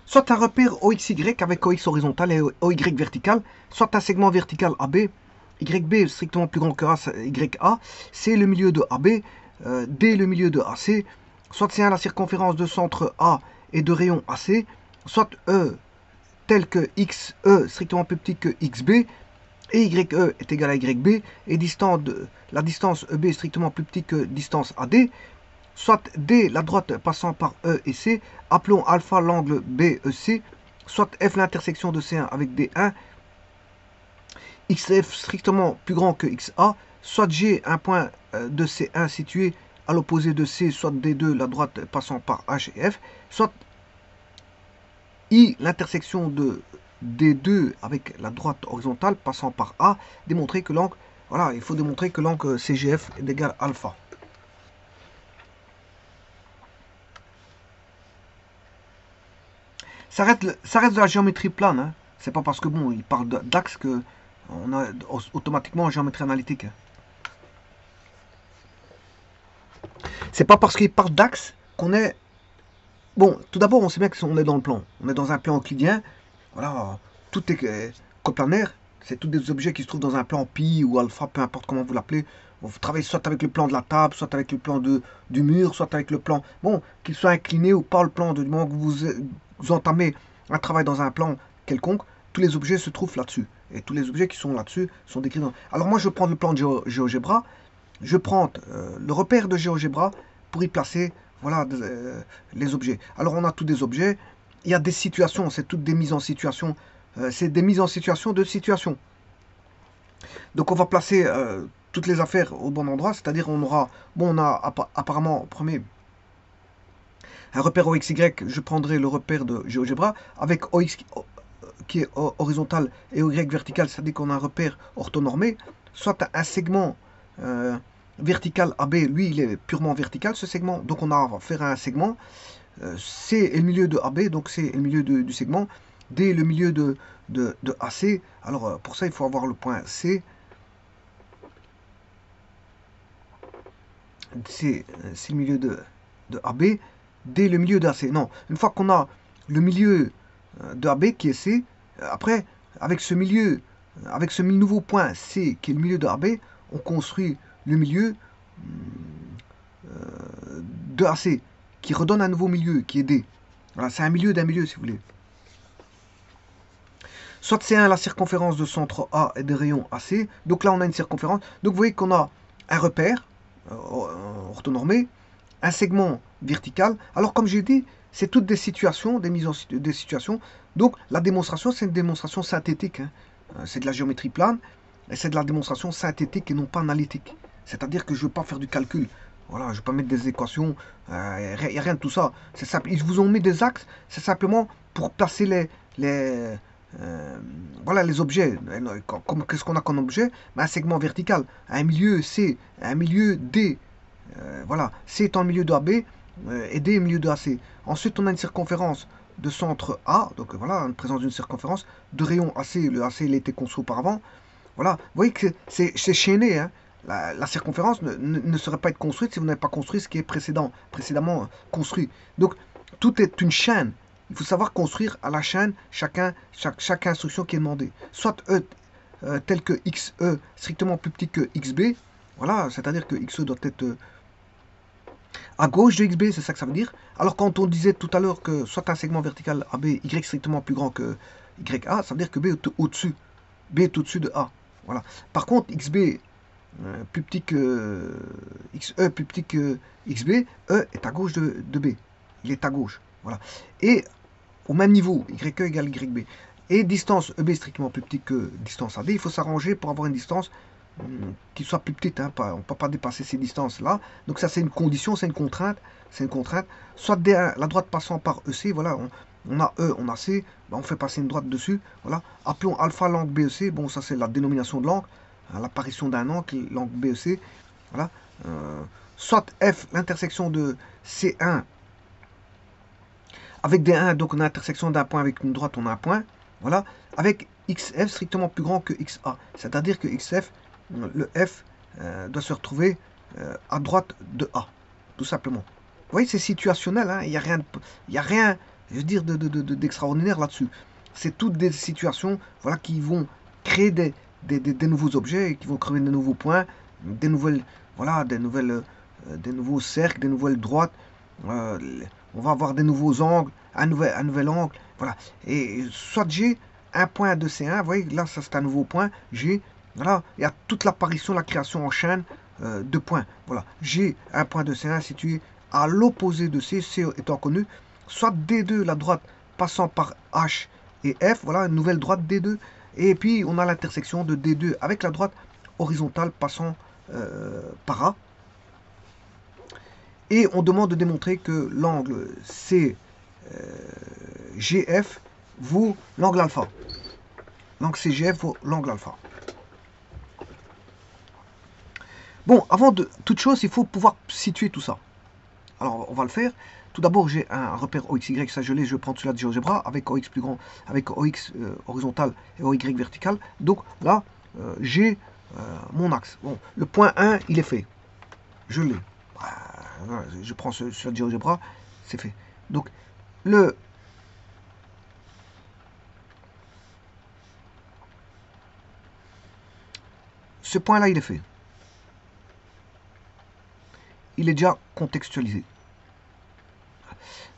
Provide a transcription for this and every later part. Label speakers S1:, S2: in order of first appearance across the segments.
S1: soit un repère OXY avec OX horizontal et OY vertical, soit un segment vertical AB, YB strictement plus grand que A, YA, C le milieu de AB, D le milieu de AC, soit C1 la circonférence de centre A et de rayon AC, soit E tel que XE strictement plus petit que XB, et YE est égal à YB, et la distance EB est strictement plus petite que distance AD, soit D la droite passant par E et C, appelons alpha l'angle BEC, soit F l'intersection de C1 avec D1, XF strictement plus grand que XA, soit G un point de C1 situé à l'opposé de C, soit D2 la droite passant par H et F, soit I l'intersection de D2 avec la droite horizontale passant par A, démontrer que l'angle, voilà, il faut démontrer que l'angle CGF est égal à alpha. Ça reste de la géométrie plane, hein. C'est pas parce que bon, il parle d'axe que on a automatiquement géométrie analytique. Hein. C'est pas parce qu'il parle d'axe qu'on est. Bon, tout d'abord, on sait bien qu'on est dans le plan. On est dans un plan euclidien. Voilà, tout est coplanaire. C'est tous des objets qui se trouvent dans un plan pi ou alpha, peu importe comment vous l'appelez. Vous travaillez soit avec le plan de la table, soit avec le plan du mur, soit avec le plan. Bon, qu'il soit incliné ou pas le plan, du moment que vous entamez un travail dans un plan quelconque, tous les objets se trouvent là-dessus. Et tous les objets qui sont là-dessus sont décrits dans. Alors moi, je prends le plan de GeoGebra. Je prends le repère de GeoGebra pour y placer voilà, les objets. Alors on a tous des objets, il y a des situations, c'est toutes des mises en situation, c'est des mises en situation de situation. Donc on va placer toutes les affaires au bon endroit, c'est-à-dire on aura, bon on a apparemment en premier un repère OXY, je prendrai le repère de GeoGebra, avec OX qui est horizontal et OY vertical, c'est-à-dire qu'on a un repère orthonormé, soit un segment vertical AB, lui il est purement vertical ce segment, donc on a affaire à un segment, C est le milieu de AB, donc C est le milieu du segment, D est le milieu de AC, alors pour ça il faut avoir le point C, c'est le milieu de AB, D le milieu de AC, non, une fois qu'on a le milieu de AB qui est C, après avec ce milieu, avec ce nouveau point C qui est le milieu de AB, on construit le milieu de AC qui redonne un nouveau milieu qui est D. Voilà, c'est un milieu d'un milieu si vous voulez. Soit C1 la circonférence de centre A et des rayons AC. Donc là on a une circonférence. Donc vous voyez qu'on a un repère orthonormé, un segment vertical. Alors comme j'ai dit, c'est toutes des situations, des mises en des situations. Donc la démonstration, c'est une démonstration synthétique. Hein. C'est de la géométrie plane et c'est de la démonstration synthétique et non pas analytique. C'est-à-dire que je ne veux pas faire du calcul. Voilà, je ne vais pas mettre des équations. Il n'y a rien de tout ça. C'est simple. Ils vous ont mis des axes. C'est simplement pour placer voilà les objets. Qu'est-ce qu'on a comme objet? Un segment vertical, un milieu C, un milieu D. Voilà, C est en milieu de AB et D est milieu de AC. Ensuite, on a une circonférence de centre A, donc voilà, en présence d'une circonférence, de rayon AC. Le AC, il a été construit auparavant. Voilà, vous voyez que c'est chaîné. Hein. La circonférence ne saurait pas être construite si vous n'avez pas construit ce qui est précédemment construit. Donc, tout est une chaîne. Il faut savoir construire à la chaîne chaque instruction qui est demandée. Soit E tel que XE strictement plus petit que XB. Voilà, c'est-à-dire que XE doit être à gauche de XB, c'est ça que ça veut dire. Alors quand on disait tout à l'heure que soit un segment vertical AB, Y strictement plus grand que YA, ça veut dire que B est au-dessus. B est au-dessus de A. Voilà. Par contre, XB plus petit que XE plus petit que XB, E est à gauche de B. Il est à gauche. Voilà. Et au même niveau, YE égale YB. Et distance EB strictement plus petite que distance AD, il faut s'arranger pour avoir une distance qui soit plus petite. Hein, on ne peut pas dépasser ces distances-là. Donc ça, c'est une condition, c'est une contrainte. C'est une contrainte. Soit D1, la droite passant par EC, voilà, on a E, on a C, ben on fait passer une droite dessus. Voilà. Appelons alpha l'angle BEC. Bon, ça, c'est la dénomination de l'angle. Hein, l'apparition d'un angle, l'angle BEC. Voilà. Soit F, l'intersection de C1 avec des 1, donc on a l'intersection d'un point avec une droite, on a un point. Voilà. Avec XF strictement plus grand que XA. C'est-à-dire que XF, le F doit se retrouver à droite de A. Tout simplement. Vous voyez, c'est situationnel. Hein. Il n'y a rien je veux dire, d'extraordinaire là-dessus. C'est toutes des situations, voilà, qui vont créer des nouveaux objets, et qui vont créer des nouveaux points, des nouvelles, voilà, des nouveaux cercles, des nouvelles droites. euh, on va avoir des nouveaux angles, un nouvel angle, voilà. Et soit j'ai un point de C1, vous voyez, là, ça c'est un nouveau point, j'ai, voilà, il y a toute l'apparition, la création en chaîne de points. Voilà, j'ai un point de C1 situé à l'opposé de C, C étant connu, soit D2, la droite passant par H et F, voilà, une nouvelle droite D2, et puis on a l'intersection de D2 avec la droite horizontale passant par A, et on demande de démontrer que l'angle CGF vaut l'angle alpha. L'angle CGF vaut l'angle alpha. Bon, avant de toute chose, il faut pouvoir situer tout ça. Alors, on va le faire. Tout d'abord, j'ai un repère OXY, ça je l'ai, je vais prendre celui-là de GeoGebra, avec OX plus grand, avec OX horizontal et OY vertical. Donc là, j'ai mon axe. Bon, le point 1, il est fait. Je l'ai. Je prends celui-là de GeoGebra, c'est fait. Donc, ce point-là, il est fait. Il est déjà contextualisé.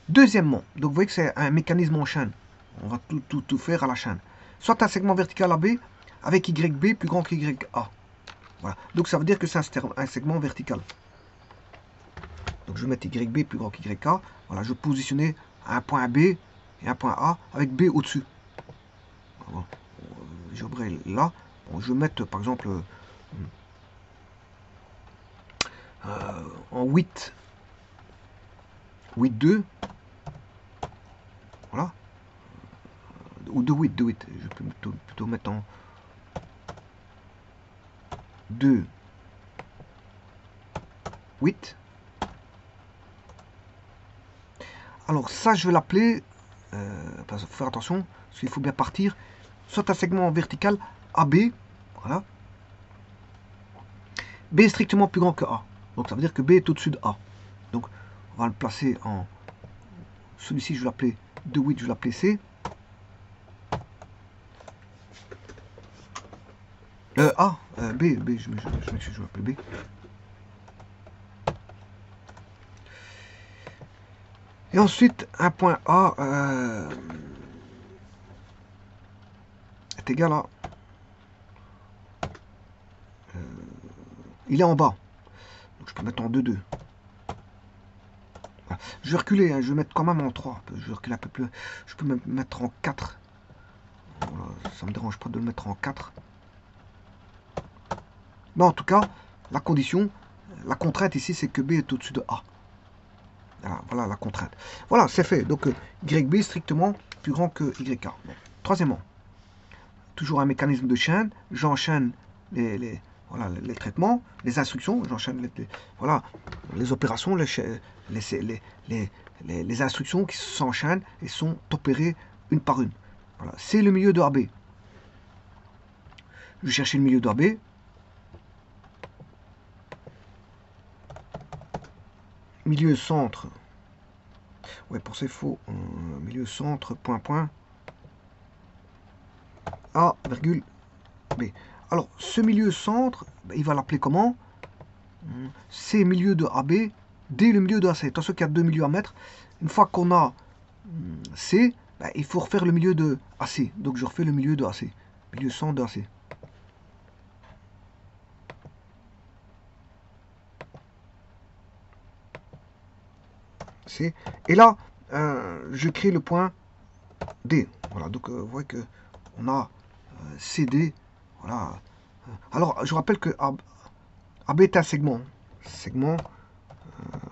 S1: Deuxièmement, donc vous voyez que c'est un mécanisme en chaîne. On va tout faire à la chaîne. Soit un segment vertical AB avec YB plus grand que YA. Voilà. Donc ça veut dire que c'est un segment vertical. Donc je vais mettre YB plus grand que YK. Voilà, je vais positionner un point B et un point A avec B au-dessus. Voilà. Je vais là. Bon, je vais mettre par exemple en 8, 8,2. Voilà. Ou 2,8, 2,8. Je peux plutôt mettre en 2, 8. Alors ça, je vais l'appeler, faut faire attention, parce qu'il faut bien partir, soit un segment vertical AB, voilà. B est strictement plus grand que A. Donc ça veut dire que B est au-dessus de A. Donc on va le placer en... Celui-ci, je vais l'appeler 2,8, je vais l'appeler C. B, je m'excuse, je vais l'appeler B. Et ensuite, un point A est égal à... il est en bas. Donc je peux mettre en 2,2. Voilà. Je vais reculer, hein, je vais mettre quand même en 3. Je vais reculer un peu plus. Je peux même mettre en 4. Voilà, ça ne me dérange pas de le mettre en 4. Mais en tout cas, la condition, la contrainte ici, c'est que B est au-dessus de A. Voilà la contrainte. Voilà, c'est fait. Donc, YB est strictement plus grand que YK. Bon. Troisièmement, toujours un mécanisme de chaîne. J'enchaîne les traitements, les instructions. J'enchaîne voilà, les opérations, les instructions qui s'enchaînent et sont opérées une par une. Voilà. C'est le milieu de AB. Je vais chercher le milieu de AB. Milieu centre. Ouais, pour ça, il faut milieu centre, point, A, virgule, B. Alors, ce milieu centre, il va l'appeler comment? C, milieu de AB, D, le milieu de AC. Attention qu'il y a deux milieux à mettre. Une fois qu'on a C, il faut refaire le milieu de AC. Donc, je refais le milieu de AC. Milieu centre de AC. C. Et là, je crée le point D. Voilà, donc vous voyez que on a CD. Voilà. Alors, je rappelle que AB est un segment. Segment,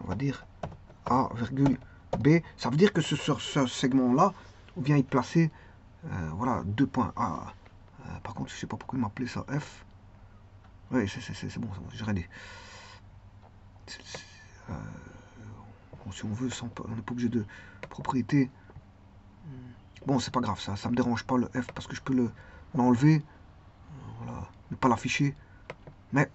S1: on va dire A, virgule B. Ça veut dire que sur ce segment-là, on vient y placer voilà, deux points A. Par contre, je ne sais pas pourquoi il m'a appelé ça F. Oui, c'est bon, j'ai rien dit. Bon, si on veut, on n'est pas obligé de propriété. Bon, c'est pas grave, ça me dérange pas le F parce que je peux l'enlever, voilà, ne pas l'afficher. Mais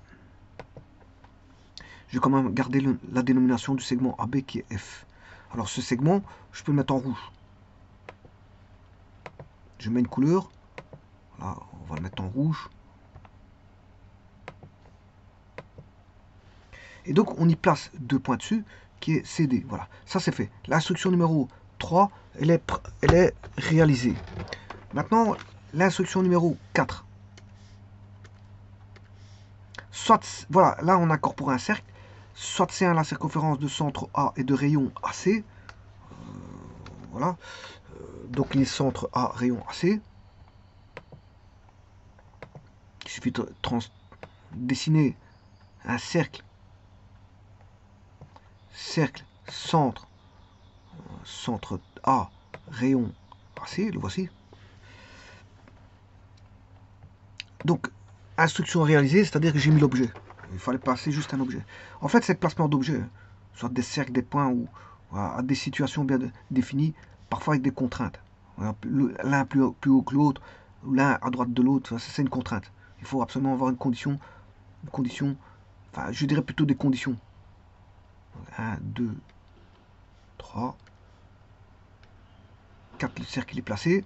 S1: je vais quand même garder la dénomination du segment AB qui est F. Alors ce segment, je peux le mettre en rouge. Je mets une couleur. Là, on va le mettre en rouge. Et donc, on y place 2 points dessus, qui est CD. Voilà, ça c'est fait. L'instruction numéro 3, elle est réalisée. Maintenant, l'instruction numéro 4. Soit, voilà, là on incorpore un cercle. Soit C1 la circonférence de centre A et de rayon AC. Voilà. Donc les centres A, rayon AC. Il suffit de dessiner un cercle. Cercle, centre, centre A, rayon AC, le voici. Donc, instruction réalisée, c'est-à-dire que j'ai mis l'objet. Il fallait passer juste un objet. En fait, c'est le placement d'objets, soit des cercles, des points, ou voilà, à des situations bien définies, parfois avec des contraintes. L'un plus haut que l'autre, l'un à droite de l'autre, c'est une contrainte. Il faut absolument avoir une condition, enfin, je dirais plutôt des conditions. 1, 2, 3, 4, le cercle est placé.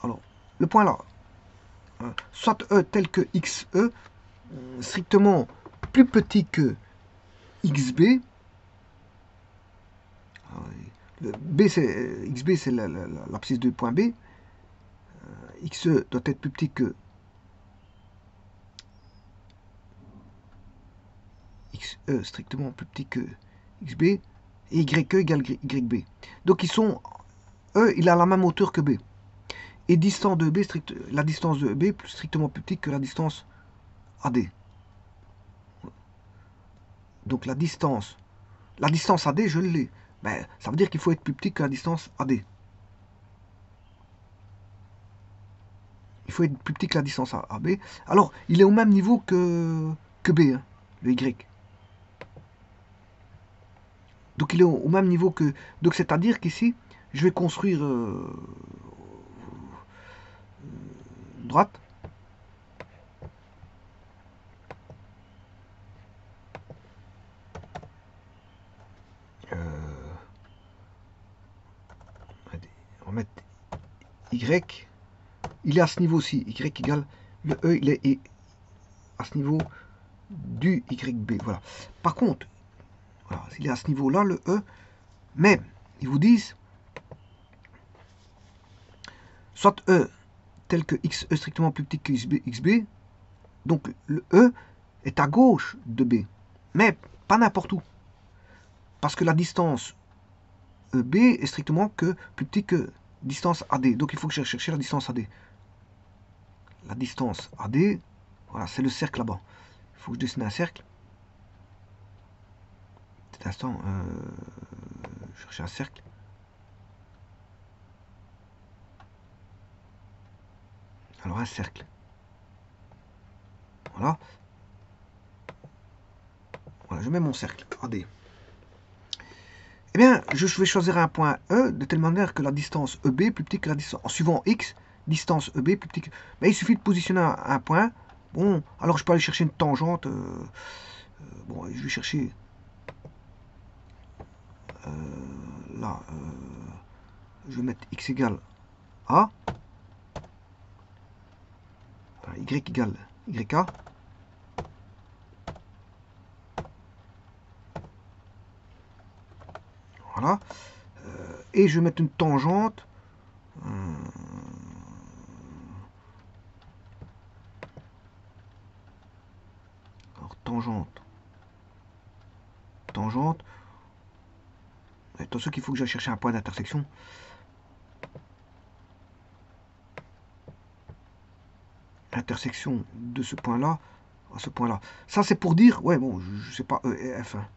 S1: Alors, le point là, soit E tel que XE, strictement plus petit que XB. Le B, c'est XB, c'est l'abscisse de point B. XE doit être plus petit que XE, strictement plus petit que XB, et YE égale YB. Donc ils sont, E, il a la même hauteur que B. Et distance de B, la distance de B plus strictement plus petite que la distance AD. Donc la distance AD, je l'ai. Ben, ça veut dire qu'il faut être plus petit que la distance AD. Il faut être plus petit que la distance AB. Alors, il est au même niveau que B, hein, le Y. Donc il est au même niveau que... Donc c'est-à-dire qu'ici, je vais construire droite. On va mettre Y. Il est à ce niveau-ci. Y égale... Le E, il est à ce niveau du YB. Voilà. Par contre, voilà, s'il est à ce niveau-là, le E, mais ils vous disent, soit E tel que XE strictement plus petit que XB, donc le E est à gauche de B, mais pas n'importe où. Parce que la distance B est strictement que plus petit que distance AD. Donc il faut que j'aille chercher la distance AD. La distance AD, voilà, c'est le cercle là-bas. Il faut que je dessine un cercle. Petit instant, chercher un cercle. Alors un cercle. Voilà. Voilà, je mets mon cercle AD. Eh bien, je vais choisir un point E de telle manière que la distance EB est plus petite que la distance. En suivant X, distance EB est plus petite que... Mais il suffit de positionner un point. Bon, alors je peux aller chercher une tangente. Bon, je vais chercher... là, je vais mettre X égale A. Enfin, Y égale YK. Voilà. Et je vais mettre une tangente. Alors, tangente. Tangente. Attention qu'il faut que j'aille chercher un point d'intersection. Intersection de ce point-là à ce point-là. Ça, c'est pour dire... Ouais, bon, je sais pas E et F. Hein.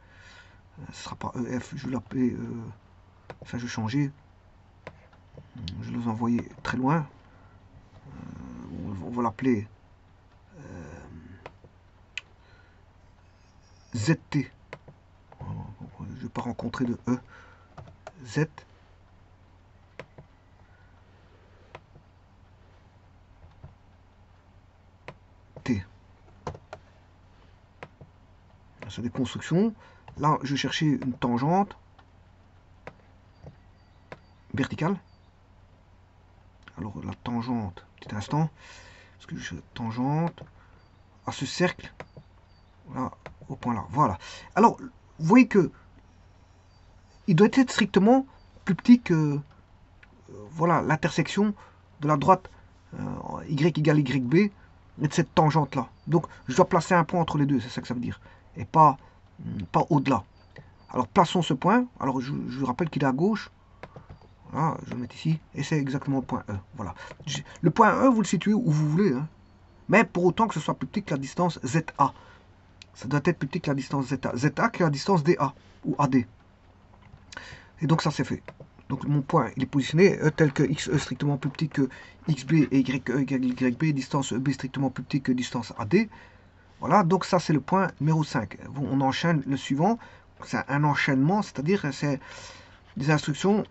S1: Ce sera pas EF. Je vais l'appeler... Enfin, je vais changer. Je vais les envoyer très loin. On va l'appeler ZT. Je ne vais pas rencontrer de E. Z. T. C'est des constructions. Là, je vais chercher une tangente. verticale. Alors la tangente, petit instant, parce que je tangente à ce cercle, là, au point là, voilà. Alors, vous voyez que il doit être strictement plus petit que voilà l'intersection de la droite y égale yb et de cette tangente là. Donc je dois placer un point entre les deux, c'est ça que ça veut dire, et pas au-delà. Alors plaçons ce point. Alors je vous rappelle qu'il est à gauche. Voilà, je vais le mettre ici, et c'est exactement le point E. Voilà. Le point E, vous le situez où vous voulez, hein, mais pour autant que ce soit plus petit que la distance ZA. Ça doit être plus petit que la distance ZA. ZA qui est la distance DA, ou AD. Et donc ça c'est fait. Donc mon point il est positionné tel que XE strictement plus petit que XB et YB, distance EB strictement plus petit que distance AD. Voilà, donc ça c'est le point numéro 5. Bon, on enchaîne le suivant. C'est un enchaînement, c'est-à-dire c'est des instructions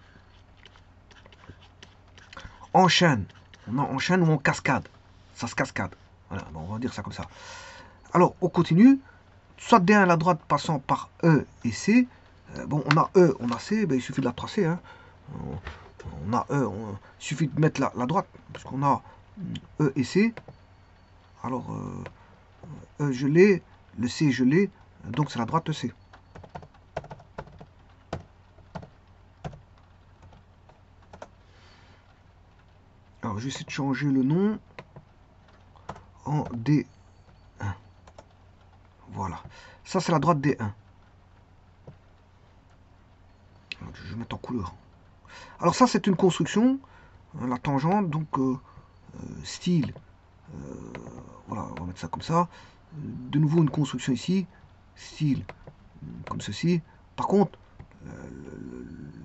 S1: enchaîne. On enchaîne ou on cascade. Ça se cascade. Voilà, bon, on va dire ça comme ça. Alors on continue. Soit D1 à la droite passant par E et C. Bon, on a E, on a C, ben, il suffit de la tracer. Hein. On a E, il suffit de mettre la droite, parce qu'on a E et C. Alors, E je l'ai, le C je l'ai, donc c'est la droite C. Alors, je vais essayer de changer le nom en D1. Voilà. Ça, c'est la droite D1. Je vais mettre en couleur. Alors ça, c'est une construction, la tangente, donc style, voilà, on va mettre ça comme ça. De nouveau, une construction ici, style, comme ceci. Par contre,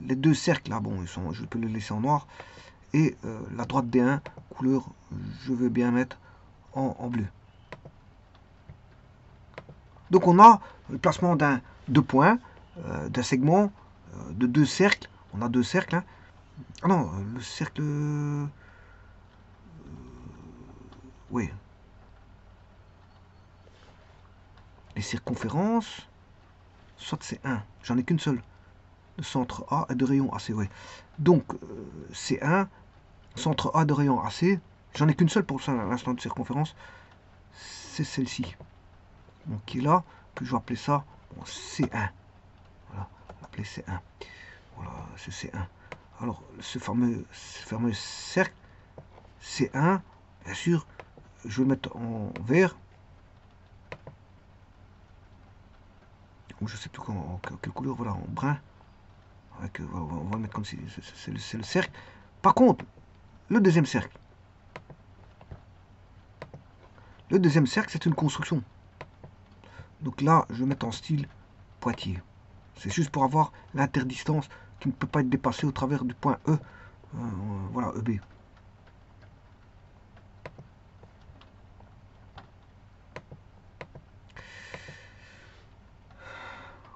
S1: les deux cercles là, bon, je peux les laisser en noir. Et la droite D1, couleur, je vais bien mettre en bleu. Donc on a le placement de points, d'un segment, de deux cercles. On a deux cercles. Hein. Ah non, le cercle... oui. Les circonférences, soit c'est 1. J'en ai qu'une seule. De centre A et de rayon AC, ouais. Donc, c'est 1. Centre A de rayon AC. J'en ai qu'une seule pour l'instant de circonférence. C'est celle-ci. Donc, qui est là, que je vais appeler ça bon, C1. Voilà, appeler C1. Voilà, c'est C1. Alors, ce fameux cercle, C1, bien sûr, je vais le mettre en vert. Ou je sais plus en quelle couleur, voilà, en brun. Avec, on va le mettre comme si c'est le cercle. Par contre, le deuxième cercle. Le deuxième cercle, c'est une construction. Donc là, je vais mettre en style Poitiers. C'est juste pour avoir l'interdistance qui ne peut pas être dépassée au travers du point E. Voilà, EB.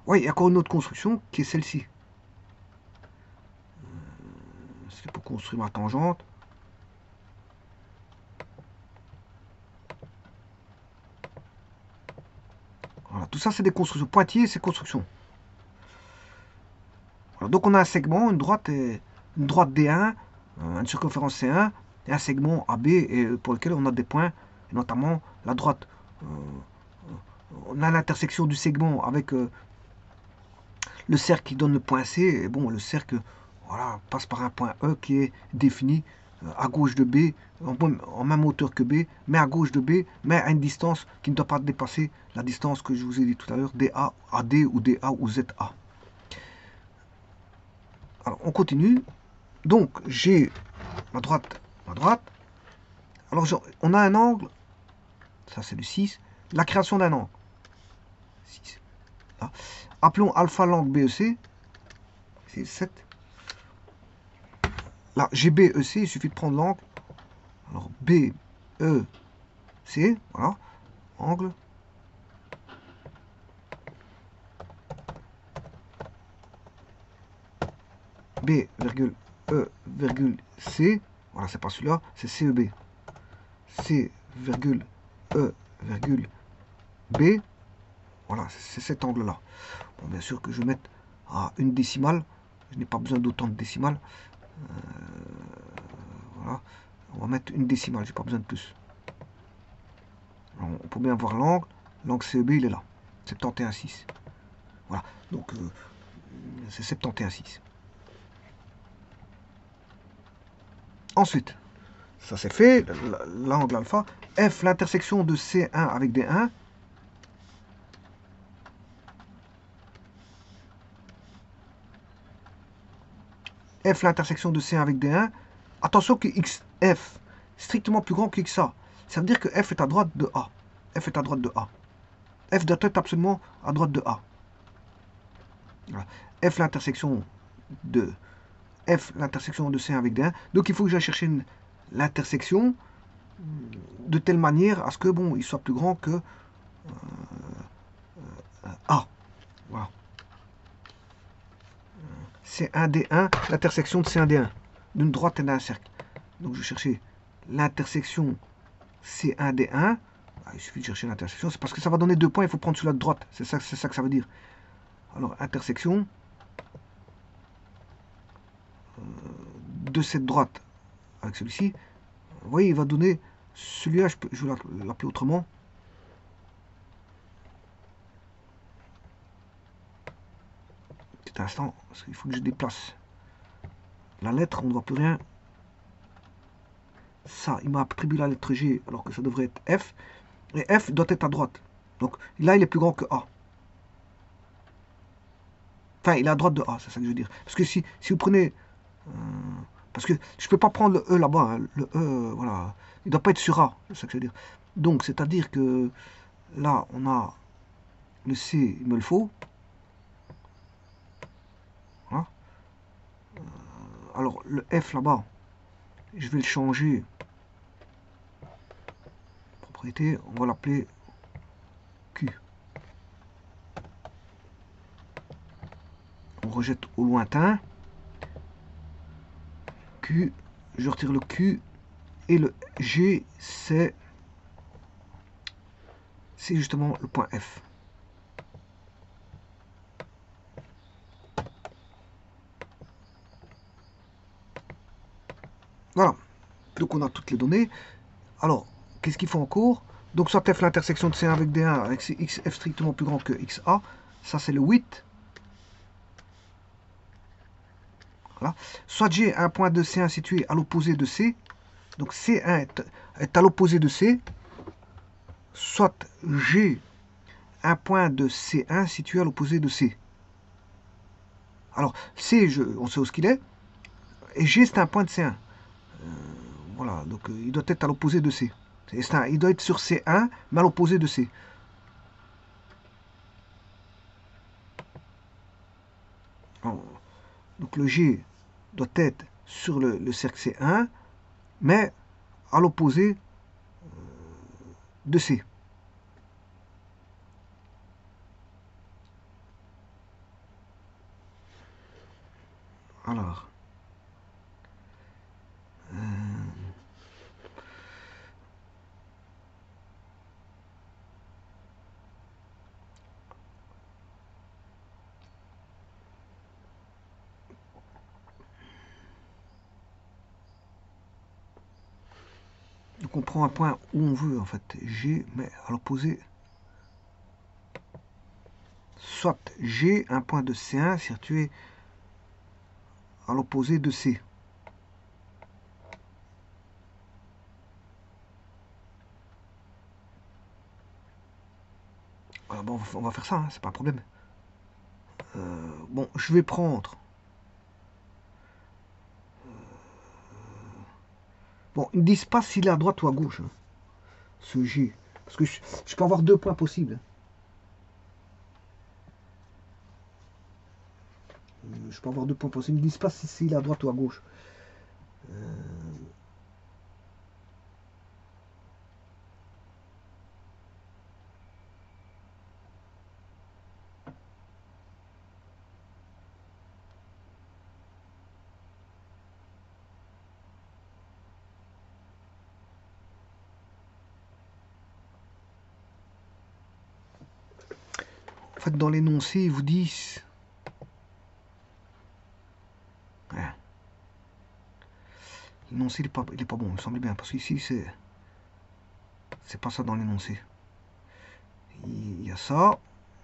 S1: Oui, il y a encore une autre construction qui est celle-ci. C'est pour construire ma tangente. Voilà, tout ça, c'est des constructions. Poitiers, c'est construction. Voilà, donc on a un segment, une droite D1, une circonférence C1, et un segment AB et pour lequel on a des points, et notamment la droite. On a l'intersection du segment avec le cercle qui donne le point C. Et bon, le cercle voilà, passe par un point E qui est défini à gauche de B, en même hauteur que B, mais à gauche de B, mais à une distance qui ne doit pas dépasser la distance que je vous ai dit tout à l'heure, DA, AD ou DA ou ZA. Alors, on continue. Donc, j'ai ma droite. Alors, on a un angle. Ça, c'est le 6. La création d'un angle. 6. Là. Appelons alpha l'angle BEC. C'est 7. Là, GBEC, il suffit de prendre l'angle. Alors, BEC. Voilà. Angle. B, E, C. Voilà, c'est pas celui-là. C'est CEB. C, E, B. Voilà, c'est cet angle-là. Bon, bien sûr que je vais mettre à une décimale. Je n'ai pas besoin d'autant de décimales. Voilà. On va mettre une décimale, j'ai pas besoin de plus. Alors, on peut bien voir l'angle. L'angle CEB, il est là. 71,6. Voilà. Donc, c'est 71,6. Ensuite, ça c'est fait. L'angle alpha. F, l'intersection de C1 avec D1. F, l'intersection de C1 avec D1. Attention que XF strictement plus grand que XA. Ça veut dire que F est à droite de A. F est à droite de A. F doit être absolument à droite de A. Voilà. F l'intersection de C1 avec D1. Donc il faut que j'aille chercher l'intersection de telle manière à ce que bon il soit plus grand que A. Voilà. C1D1, l'intersection de C1D1, d'une droite et d'un cercle. Donc je vais chercher l'intersection C1D1. Il suffit de chercher l'intersection. C'est parce que ça va donner 2 points, il faut prendre celui-là de droite. C'est ça que ça veut dire. Alors, intersection de cette droite avec celui-ci. Vous voyez, il va donner celui-là, je vais l'appeler autrement. Petit instant, parce qu'il faut que je déplace la lettre, on ne voit plus rien. Ça, il m'a attribué la lettre G alors que ça devrait être F. Et F doit être à droite. Donc là, il est plus grand que A. Enfin, il est à droite de A, c'est ça que je veux dire. Parce que si vous prenez... parce que je ne peux pas prendre le E là-bas. Hein. Le E, voilà. Il ne doit pas être sur A, c'est ça que je veux dire. Donc, c'est-à-dire que là, on a le C, il me le faut. Voilà. Alors, le F là-bas, je vais le changer. Propriété, on va l'appeler Q. On rejette au lointain. Q, je retire le Q. Et le G, c'est justement le point F. Voilà. Donc on a toutes les données. Alors, qu'est-ce qu'il faut encore? Donc soit F l'intersection de C1 avec D1 avec XF strictement plus grand que XA. Ça c'est le 8. Voilà. Soit G un point de C1 situé à l'opposé de C. Donc C1 est à l'opposé de C. Soit G un point de C1 situé à l'opposé de C. Alors C, on sait où ce qu'il est. Et G c'est un point de C1. Voilà, donc il doit être à l'opposé de C. Il doit être sur C1, mais à l'opposé de C. Donc le G doit être sur le cercle C1, mais à l'opposé de C. Alors, donc on prend un point où on veut en fait, G, mais à l'opposé. Soit G, un point de C1 situé à l'opposé de C. Alors bon, on va faire ça, hein, c'est pas un problème. Bon, je vais prendre. Bon, ils ne disent pas s'il est à droite ou à gauche, hein, ce G. Parce que je peux avoir 2 points possibles. Je peux avoir 2 points possibles. Ils ne disent pas s'il est à droite ou à gauche. En fait, dans l'énoncé, ils vous disent... Ouais. L'énoncé, il est pas bon, il me semble bien, parce qu'ici, c'est pas ça dans l'énoncé. Il y a ça,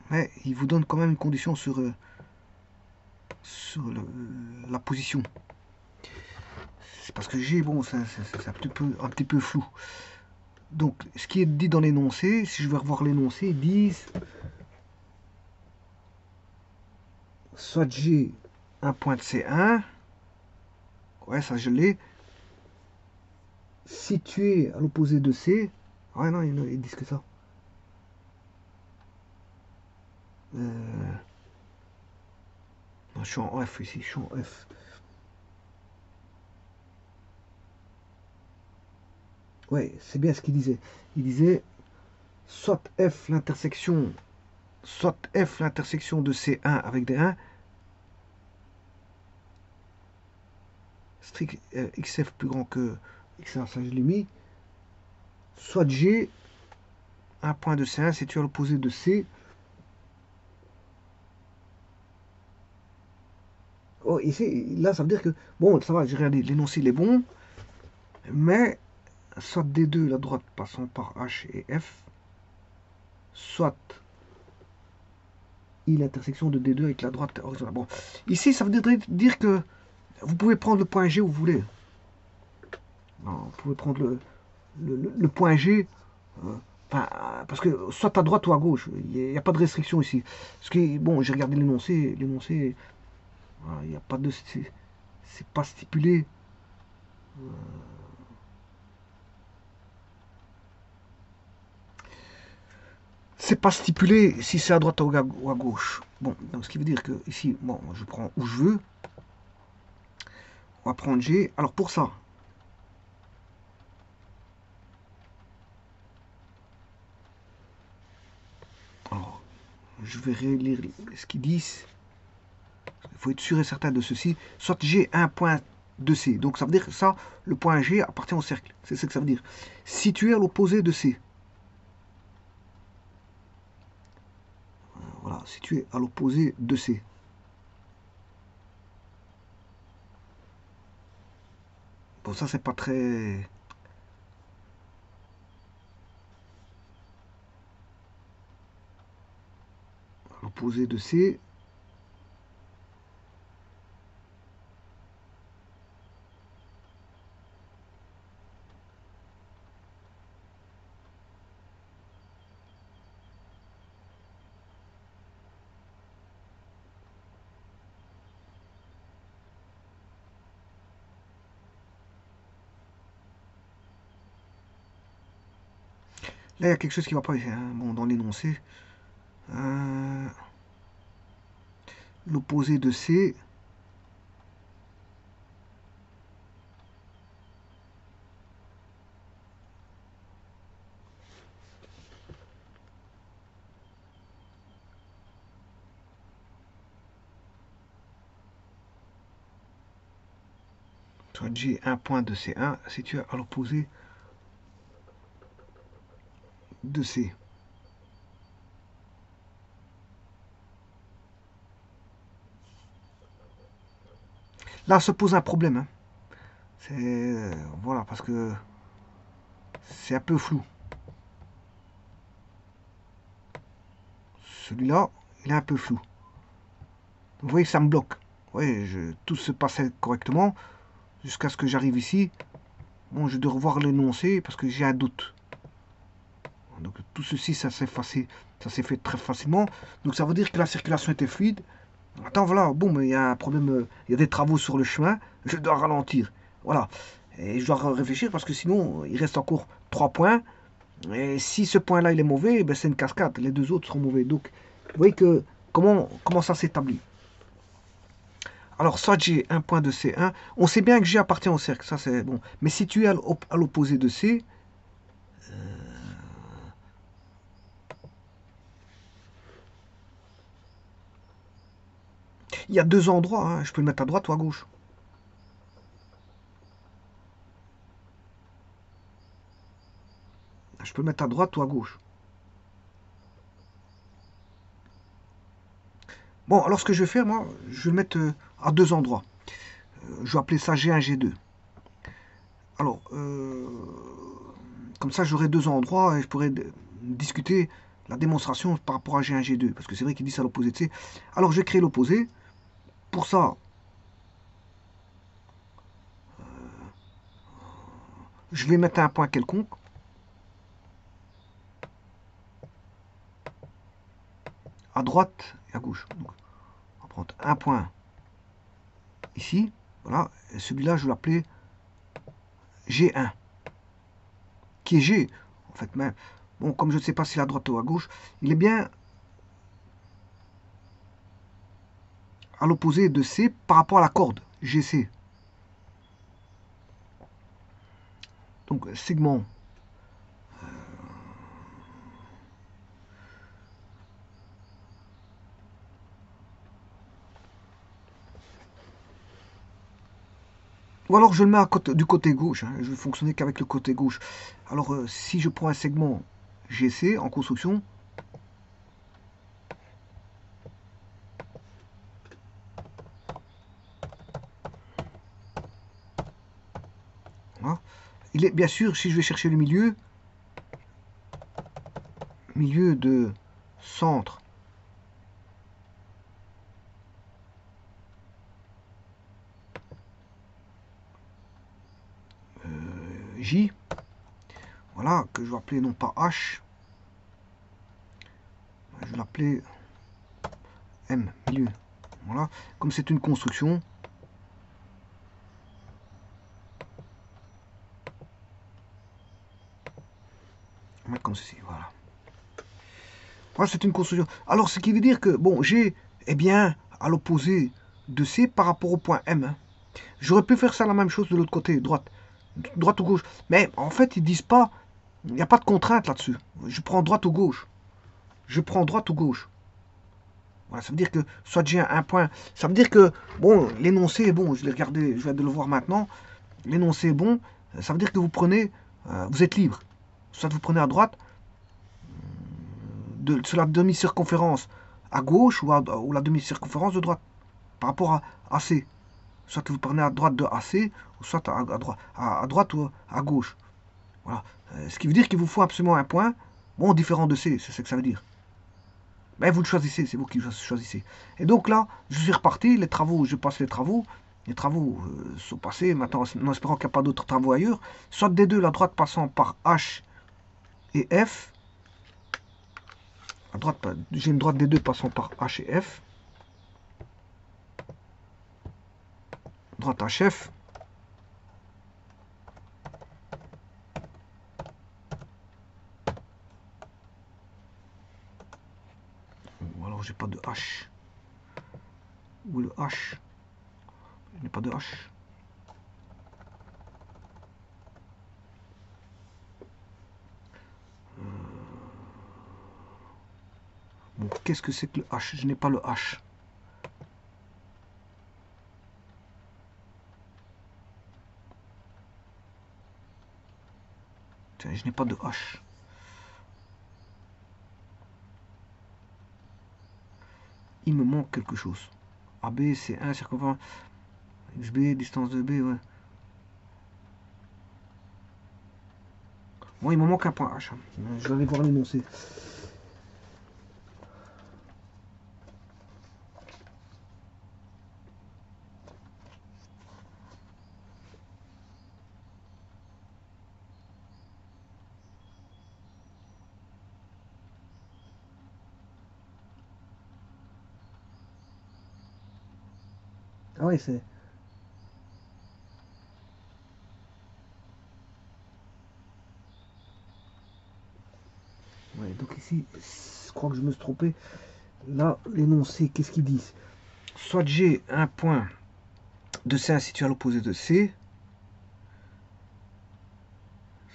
S1: mais il vous donne quand même une condition sur la position. C'est parce que G, bon, c'est un petit peu flou. Donc, ce qui est dit dans l'énoncé, si je vais revoir l'énoncé, ils disent soit G un point de C1, ouais, ça je l'ai, situé à l'opposé de C, ouais, non, ils disent que ça. Non, je suis en F ici, je suis en F. Ouais, c'est bien ce qu'il disait. Il disait soit F l'intersection de C1 avec des 1, strict XF plus grand que XA, ça je l'ai mis, soit G, un point de C1 situé à l'opposé de C. Oh, ici, là, ça veut dire que, bon, ça va, j'ai regardé, l'énoncé il est bon, mais soit D2, la droite passant par H et F, soit I l'intersection de D2 avec la droite horizontale. Bon, ici, ça veut dire que vous pouvez prendre le point G où vous voulez. Non, vous pouvez prendre le point G, euh, enfin, parce que soit à droite ou à gauche, il n'y a pas de restriction ici. Parce que, bon, j'ai regardé l'énoncé, voilà, il n'y a pas de. C'est pas stipulé. C'est pas stipulé si c'est à droite ou à gauche. Bon, donc ce qui veut dire que ici, bon, je prends où je veux. On va prendre G. Alors pour ça, alors, je vais relire ce qu'ils disent. Il faut être sûr et certain de ceci. Soit G un point de C. Donc ça veut dire que ça, le point G appartient au cercle. C'est ce que ça veut dire. Situé à l'opposé de C. Voilà, situé à l'opposé de C. Bon, ça, c'est pas très. À l'opposé de C. Là, il y a quelque chose qui va pas hein, bon, dans l'énoncé. Euh, L'opposé de C. Soit G un point de C1 situé à l'opposé de C. Là se pose un problème. Hein. C'est voilà parce que c'est un peu flou. Celui-là, il est un peu flou. Vous voyez, ça me bloque. Oui, tout se passait correctement jusqu'à ce que j'arrive ici. Bon, je dois revoir l'énoncé parce que j'ai un doute. Donc tout ceci, ça s'est fait très facilement. Donc ça veut dire que la circulation était fluide. Attends, voilà, bon, mais il y a un problème, il y a des travaux sur le chemin, je dois ralentir. Voilà. Et je dois réfléchir parce que sinon, il reste encore 3 points. Et si ce point-là, il est mauvais, ben c'est une cascade. Les deux autres seront mauvais. Donc, vous voyez que comment ça s'établit. Alors, soit G un point de C1. On sait bien que G appartient au cercle, ça c'est bon. Mais situé à l'opposé de C, il y a deux endroits. Hein. Je peux le mettre à droite ou à gauche. Je peux le mettre à droite ou à gauche. Bon, alors ce que je vais faire, moi, je vais le mettre à deux endroits. Je vais appeler ça G1, G2. Alors, comme ça, j'aurai deux endroits et je pourrais discuter la démonstration par rapport à G1, G2. Parce que c'est vrai qu'ils disent à l'opposé de C. Alors, je vais créer l'opposé. Pour ça, je vais mettre un point quelconque. À droite et à gauche. Donc, on va prendre un point ici. Voilà. Et celui-là, je vais l'appeler G1. Qui est G, en fait. Mais, bon, comme je ne sais pas si c'est à droite ou à gauche, il est bien à l'opposé de C par rapport à la corde GC. Donc, segment. Ou alors je le mets du côté gauche. Hein, je vais fonctionner qu'avec le côté gauche. Alors, si je prends un segment GC en construction, voilà, il est bien sûr, si je vais chercher le milieu de centre J, voilà, que je vais appeler non pas H, je vais l'appeler M, milieu. Voilà, comme c'est une construction, on va mettre comme ceci, voilà. Voilà, c'est une construction. Alors, ce qui veut dire que, bon, G est bien à l'opposé de C par rapport au point M. Hein. J'aurais pu faire ça la même chose de l'autre côté, droite ou gauche. Mais en fait, ils disent pas, il n'y a pas de contrainte là-dessus. Je prends droite ou gauche. Je prends droite ou gauche. Voilà, ça veut dire que soit j'ai un point. Ça veut dire que, bon, l'énoncé est bon. Je l'ai regardé, je viens de le voir maintenant. L'énoncé est bon. Ça veut dire que vous prenez, vous êtes libre. Soit vous prenez à droite, sur la demi-circonférence à gauche ou la demi-circonférence de droite par rapport à AC. Soit vous prenez à droite de AC, ou soit à droite ou à gauche. Voilà. Ce qui veut dire qu'il vous faut absolument un point, bon, différent de C, c'est ce que ça veut dire. Mais vous le choisissez, c'est vous qui choisissez. Et donc là, je suis reparti, les travaux, je passe les travaux sont passés, maintenant en espérant qu'il n'y a pas d'autres travaux ailleurs, soit des deux, la droite passant par H et F, j'ai une droite des deux passant par H et F, droite HF, ou alors j'ai pas de H, ou le H, je n'ai pas de H. Bon, qu'est-ce que c'est que le H? Je n'ai pas le H. Tiens, je n'ai pas de H. Il me manque quelque chose. AB, c'est 1, circonférence. XB, distance de B, ouais. Bon, il me manque un point H. Je vais aller voir l'énoncé. Ah ouais, c'est... Ouais, donc ici, je crois que je me suis trompé. Là, l'énoncé, qu'est-ce qu'ils disent? Soit j'ai un point de C situé à l'opposé de C,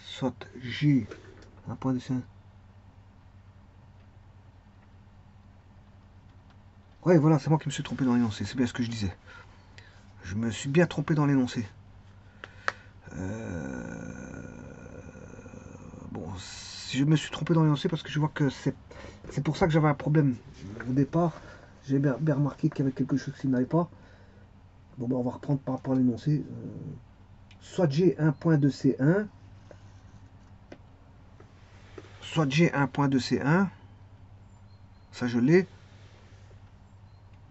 S1: soit j'ai un point de C. Ouais, voilà, c'est moi qui me suis trompé dans l'énoncé, c'est bien ce que je disais. Je me suis bien trompé dans l'énoncé. Bon, si je me suis trompé dans l'énoncé parce que je vois que c'est pour ça que j'avais un problème au départ. J'ai bien remarqué qu'il y avait quelque chose qui n'allait pas. Bon, ben, on va reprendre par rapport à l'énoncé. soit j'ai un point de C1, soit j'ai un point de C1, ça je l'ai,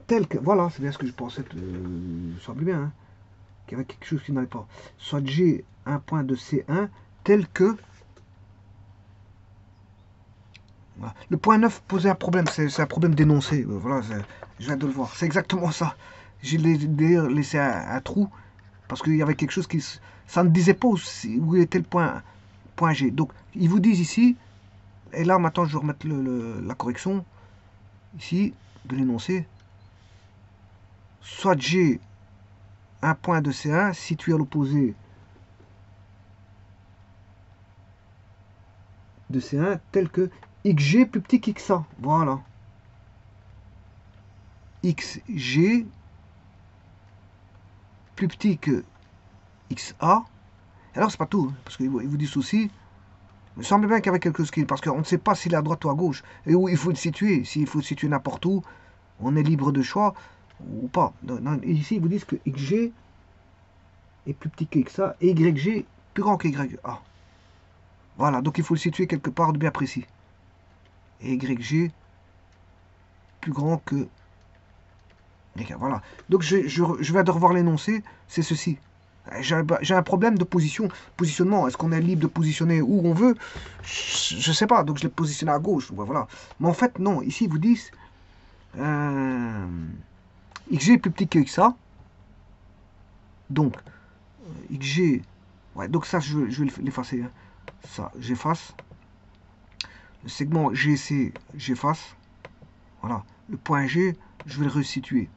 S1: tel que, voilà, c'est bien ce que je pensais, ça semble bien, hein, qu'il y avait quelque chose qui n'allait pas. Soit j'ai un point de C1 tel que, voilà. Le point 9 posait un problème, c'est un problème d'énoncé, voilà, je viens de le voir, c'est exactement ça. J'ai d'ailleurs laissé un trou, parce qu'il y avait quelque chose qui, ça ne disait pas où était le point G. Donc, ils vous disent ici, et là maintenant je vais remettre la correction, ici, de l'énoncé, soit G un point de C1 situé à l'opposé de C1 tel que XG plus petit qu'XA. Voilà. XG plus petit que XA. Alors c'est pas tout, parce qu'ils vous disent aussi, il me semble bien qu'il y avait quelque chose qui... Parce qu'on ne sait pas s'il est à droite ou à gauche, et où il faut le situer. S'il faut le situer n'importe où, on est libre de choix, ou pas. Ici, ils vous disent que XG est plus petit que XA, et YG plus grand que YA. Voilà, donc il faut le situer quelque part de bien précis. Et YG plus grand que... Voilà. Donc je viens de revoir l'énoncé, c'est ceci. J'ai un problème de positionnement. Est-ce qu'on est libre de positionner où on veut? Je ne sais pas, donc je l'ai positionné à gauche. Voilà. Mais en fait, non. Ici, ils vous disent XG est plus petit que XA. Donc, XG... Ouais, donc ça, je vais l'effacer. Hein. Ça, j'efface. Le segment GC, j'efface. Voilà. Le point G, je vais le resituer.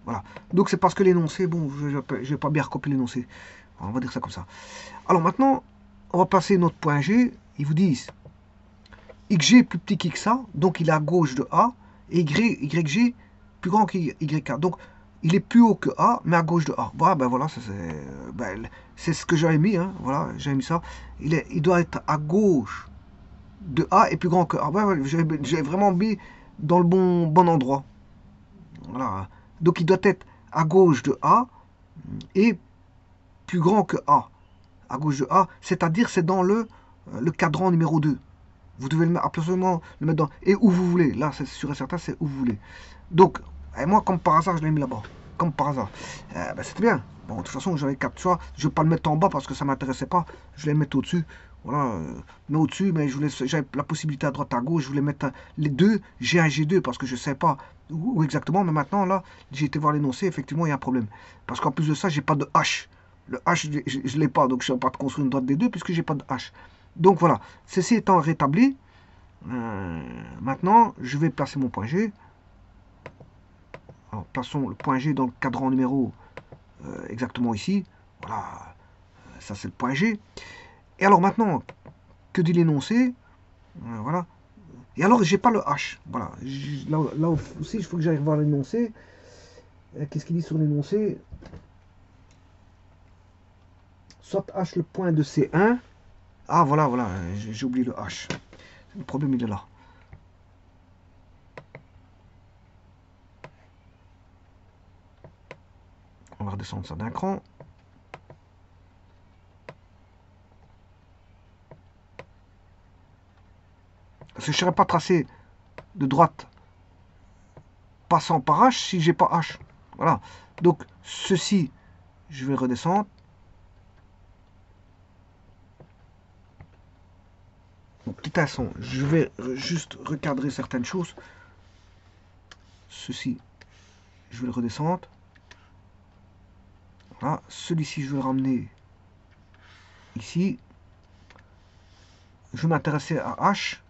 S1: Voilà. Donc c'est parce que l'énoncé, bon, je vais pas bien recopier l'énoncé. On va dire ça comme ça. Alors maintenant, on va passer notre point G. Ils vous disent XG est plus petit qu'XA, donc il est à gauche de A, et YG plus grand que YK. Donc il est plus haut que A, mais à gauche de A. Voilà, ben voilà, c'est ce que j'avais mis. Hein, voilà, j'avais mis ça. Il doit être à gauche de A et plus grand que A. Ouais, j'ai vraiment mis dans le bon endroit. Voilà. Donc il doit être à gauche de A et plus grand que A. À gauche de A, c'est-à-dire c'est dans le cadran numéro 2. Vous devez absolument le mettre dans... Et où vous voulez. Là, c'est sûr et certain, c'est où vous voulez. Donc, et moi, comme par hasard, je l'ai mis là-bas. Comme par hasard. Ben, c'était bien. Bon, de toute façon, j'avais 4 choix. Je ne vais pas le mettre en bas parce que ça ne m'intéressait pas. Je vais le mettre au-dessus. Voilà. Mais au-dessus, mais j'avais la possibilité à droite, à gauche. Je voulais mettre les deux, G1, G2, parce que je ne sais pas où exactement. Mais maintenant, là, j'ai été voir l'énoncé. Effectivement, il y a un problème. Parce qu'en plus de ça, j'ai pas de H. Le H, je ne l'ai pas. Donc, je ne vais pas construire une droite des deux puisque j'ai pas de H. Donc voilà, ceci étant rétabli, maintenant je vais placer mon point G. Alors, plaçons le point G dans le cadran numéro exactement ici. Voilà, ça c'est le point G. Et alors maintenant, que dit l'énoncé? Voilà. Et alors j'ai pas le H. Voilà. Là aussi, il faut que j'aille voir l'énoncé. Qu'est-ce qu'il dit sur l'énoncé? Soit H le point de C1. Ah voilà, voilà, j'ai oublié le H. Le problème il est là. On va redescendre ça d'un cran. Parce que je ne saurais pas tracer de droite passant par H si j'ai pas H. Voilà. Donc ceci, je vais redescendre. Donc, petit instant, je vais juste recadrer certaines choses. Ceci, je vais le redescendre. Voilà. Celui-ci, je vais le ramener ici. Je vais m'intéresser à H.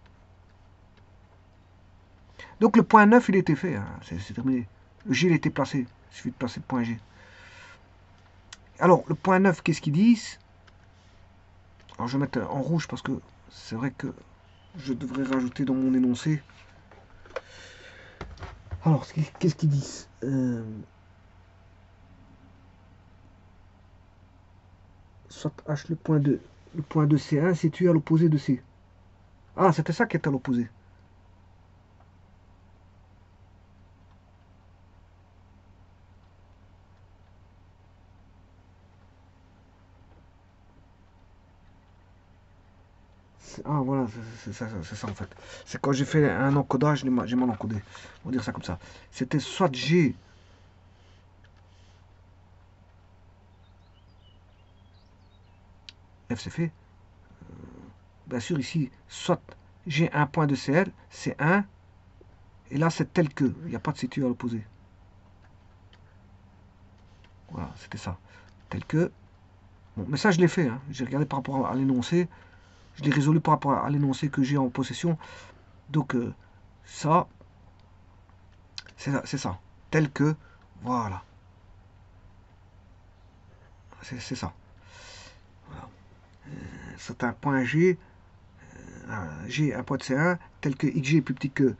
S1: Donc le point 9, il était fait. Hein. C'est terminé. Le G, il était placé. Il suffit de placer le point G. Alors, le point 9, qu'est-ce qu'ils disent? Alors, je vais mettre en rouge parce que c'est vrai que je devrais rajouter dans mon énoncé. Alors, qu'est-ce qu'ils disent? Soit H le point de C1 situé à l'opposé de C. Ah, c'était ça qui était à l'opposé. Ah, voilà, c'est ça en fait. C'est quand j'ai fait un encodage, j'ai mal encodé. On va dire ça comme ça. C'était soit G. F c'est fait. Bien sûr, ici, soit j'ai un point de CL, c'est 1. Et là, c'est tel que. Il n'y a pas de situ à l'opposé. Voilà, c'était ça. Tel que. Bon, mais ça, je l'ai fait. Hein. J'ai regardé par rapport à l'énoncé. Je l'ai résolu par rapport à l'énoncé que j'ai en possession. Donc, ça, c'est ça, c'est ça. Tel que. Voilà. C'est ça. Voilà. C'est un point G. G, un point de C1, tel que XG est plus petit que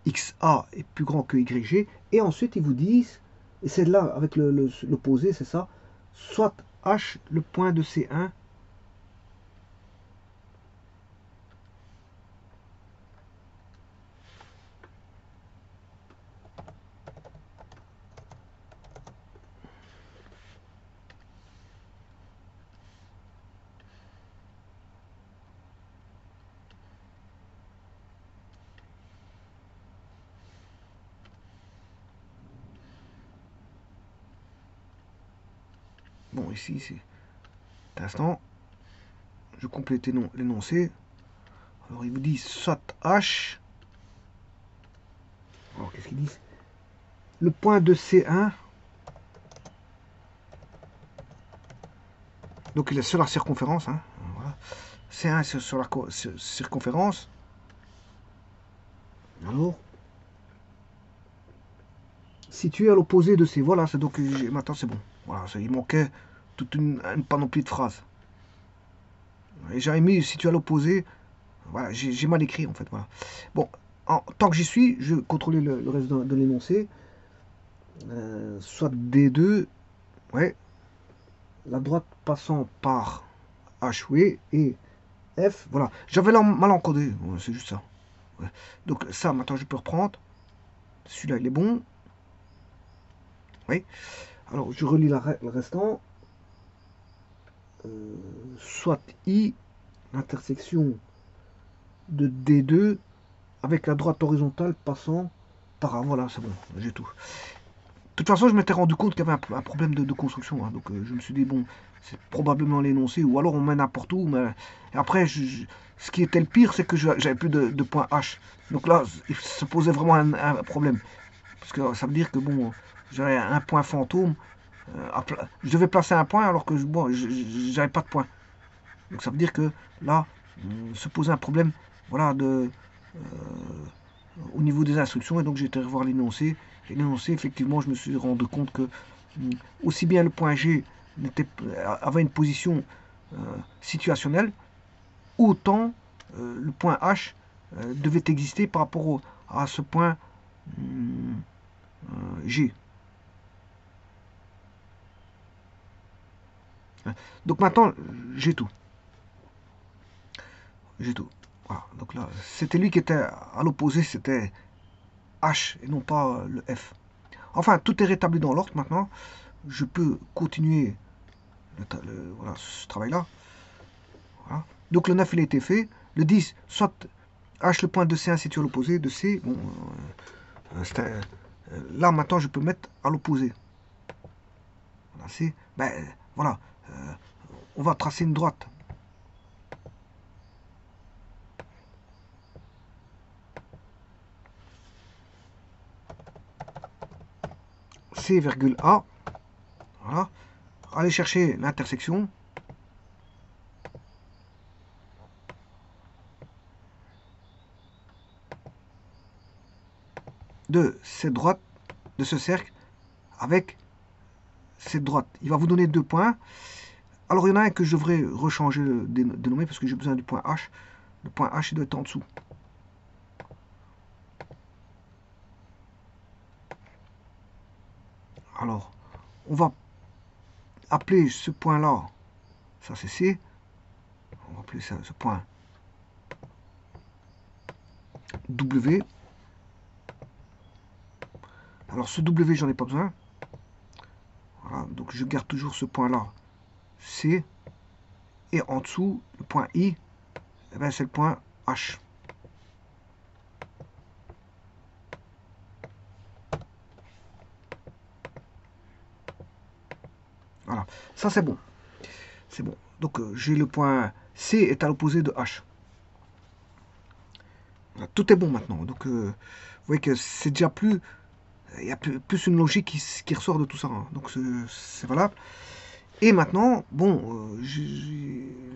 S1: XA est plus grand que YG. Et ensuite, ils vous disent, et c'est là avec l'opposé, c'est ça, soit H, le point de C1. Bon, ici, c'est l'instant. Je complète l'énoncé. Alors, ils vous disent soit H. Alors, qu'est-ce qu'ils disent? Le point de C1. Donc, il est sur la circonférence. Hein, voilà. C1 sur la circonférence. Alors, situé à l'opposé de C. Voilà, c'est donc maintenant c'est bon. Voilà, il manquait toute une panoplie de phrases. Et j'avais mis situé à l'opposé. Voilà, j'ai mal écrit en fait. Voilà. Bon, tant que j'y suis, je contrôlais le reste de l'énoncé. Soit D2, ouais, la droite passant par H, oui, et F, voilà. J'avais mal encodé, ouais, c'est juste ça. Ouais. Donc ça, maintenant je peux reprendre. Celui-là, il est bon. Oui. Alors, je relis le restant. Soit I, l'intersection de D2 avec la droite horizontale passant par A. Voilà, c'est bon, j'ai tout. De toute façon, je m'étais rendu compte qu'il y avait un problème de construction. Hein, donc, je me suis dit, bon, c'est probablement l'énoncé, ou alors on met n'importe où. Mais... Et après, ce qui était le pire, c'est que j'avais plus de point H. Donc là, il se posait vraiment un problème. Parce que ça veut dire que, bon, j'avais un point fantôme. Je devais placer un point alors que, bon, j'avais pas de point. Donc ça veut dire que là, se posait un problème, voilà, au niveau des instructions. Et donc j'ai été revoir l'énoncé. Et l'énoncé, effectivement, je me suis rendu compte que aussi bien le point G avait une position situationnelle, autant le point H devait exister par rapport à ce point G. Donc maintenant, j'ai tout. J'ai tout. Voilà. Donc là, c'était lui qui était à l'opposé, c'était H et non pas le F. Enfin, tout est rétabli dans l'ordre maintenant. Je peux continuer voilà, ce travail-là. Voilà. Donc le 9 il a été fait. Le 10, soit H le point de C1 situé à l'opposé de C. Bon, là maintenant je peux mettre à l'opposé. Voilà, C. Ben voilà. On va tracer une droite. C, A. Voilà. Aller chercher l'intersection. De cette droite, de ce cercle, avec cette droite. Il va vous donner 2 points. Alors il y en a un que je devrais rechanger, dénommer, parce que j'ai besoin du point H. Le point H il doit être en dessous. Alors, on va appeler ce point-là, ça c'est C. On va appeler ça, ce point W. Alors ce W, j'en ai pas besoin. Voilà, donc je garde toujours ce point-là, C. Et en dessous, le point I, eh ben, c'est le point H. Voilà, ça c'est bon. C'est bon. Donc j'ai le point C est à l'opposé de H. Voilà, tout est bon maintenant. Donc vous voyez que c'est déjà plus... Il y a plus une logique qui ressort de tout ça. Hein. Donc c'est valable. Et maintenant, bon,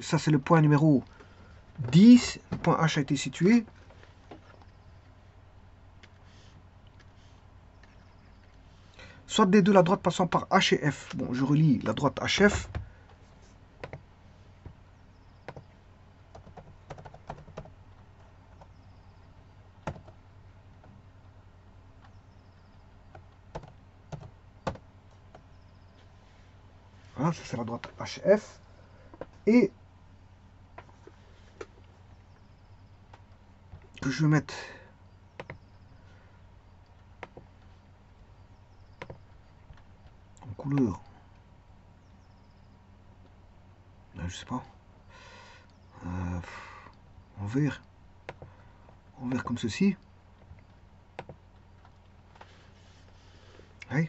S1: ça c'est le point numéro 10. Le point H a été situé. Soit des deux la droite passant par H et F. Bon, je relis la droite HF. Voilà, ça c'est la droite HF. Et que je vais mettre en couleur. Je sais pas. En vert. En vert comme ceci. Oui.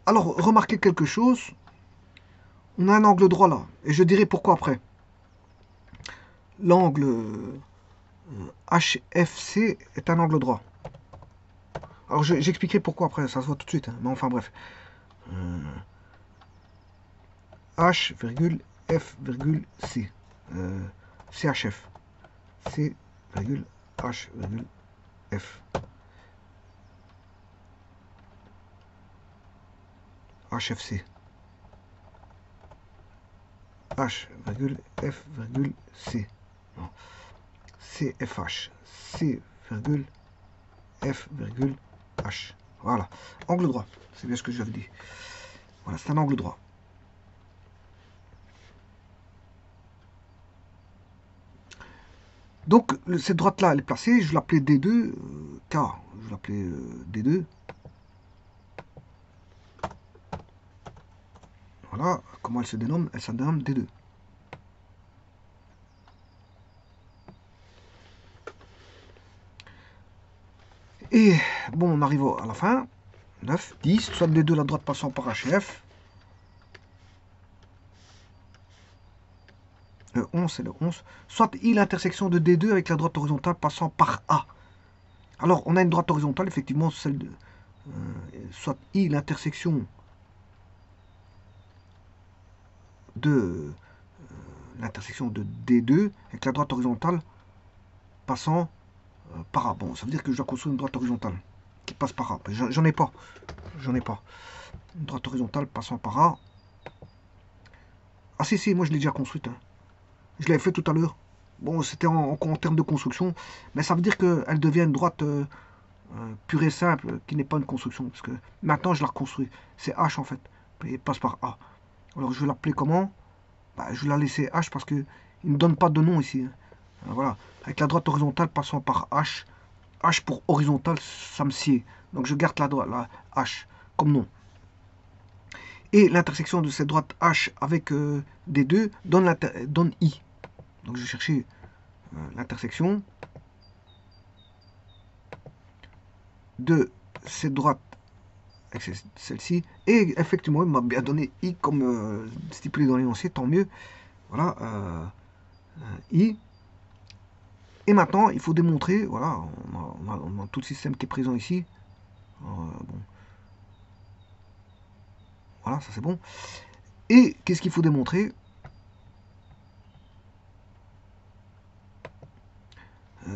S1: Alors, remarquez quelque chose. On a un angle droit là. Et je dirai pourquoi après. L'angle HFC est un angle droit. Alors, j'expliquerai pourquoi après. Ça se voit tout de suite. Hein. Mais enfin, bref. H, F, C. CHF. C, H, F. HFC. H, F, C. Non. CFH. C, F, H. Voilà. Angle droit. C'est bien ce que j'avais dit. Voilà, c'est un angle droit. Donc, cette droite-là, elle est placée. Je l'appelais D2. K. Je l'appelais D2. Voilà. Comment elle se dénomme? Elle se dénomme D2. Et, bon, on arrive à la fin. 9, 10. Soit D2, la droite passant par HF. Le 11, c'est le 11. Soit I, l'intersection de D2 avec la droite horizontale passant par A. Alors, on a une droite horizontale, effectivement, celle de... soit I, l'intersection de... l'intersection de D2 avec la droite horizontale passant par A. Bon, ça veut dire que je dois construire une droite horizontale qui passe par A. J'en ai pas. J'en ai pas. Une droite horizontale passant par A. Ah si, moi je l'ai déjà construite. Hein. Je l'avais fait tout à l'heure. Bon, c'était en termes de construction. Mais ça veut dire qu'elle devient une droite pure et simple, qui n'est pas une construction. Parce que maintenant, je la reconstruis. C'est H, en fait. Et elle passe par A. Alors, je vais l'appeler comment? Je vais la laisser H parce qu'il ne me donne pas de nom ici. Voilà. Avec la droite horizontale passant par H. H pour horizontal, ça me sied. Donc, je garde la H comme nom. Et l'intersection de cette droite H avec D2 donne I. Donc je vais chercher l'intersection de cette droite avec celle-ci. Et effectivement, il m'a bien donné I comme stipulé dans l'énoncé, tant mieux. Voilà, I. Et maintenant, il faut démontrer, voilà, on a tout le système qui est présent ici. Bon. Voilà, ça c'est bon. Et qu'est-ce qu'il faut démontrer?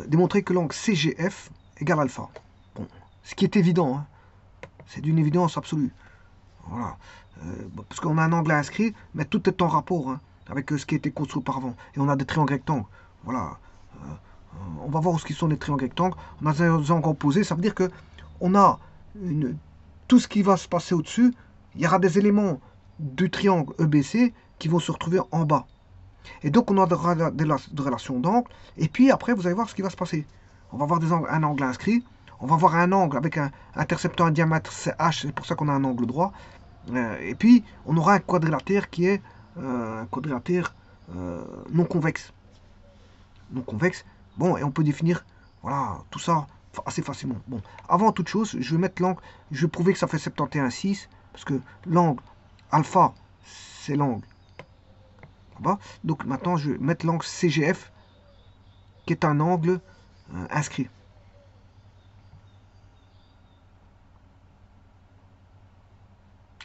S1: Démontrer que l'angle CGF égale alpha. Bon, ce qui est évident, hein. C'est d'une évidence absolue. Voilà. Parce qu'on a un angle inscrit, mais tout est en rapport hein, avec ce qui a été construit auparavant. Et on a des triangles rectangles. Voilà. On va voir où sont les triangles rectangles. On a des angles opposés, ça veut dire que on a tout ce qui va se passer au-dessus. Il y aura des éléments du triangle EBC qui vont se retrouver en bas. Et donc on aura des relations d'angle. Et puis après, vous allez voir ce qui va se passer. On va voir un angle inscrit. On va voir un angle avec interceptant un diamètre CH. C'est pour ça qu'on a un angle droit. Et puis, on aura un quadrilatère qui est un quadrilatère non convexe. non convexe. Bon, et on peut définir, voilà, tout ça assez facilement. Bon, avant toute chose, je vais mettre l'angle, je vais prouver que ça fait 71,6, parce que l'angle alpha, c'est l'angle là-bas. Donc maintenant, je vais mettre l'angle CGF, qui est un angle inscrit.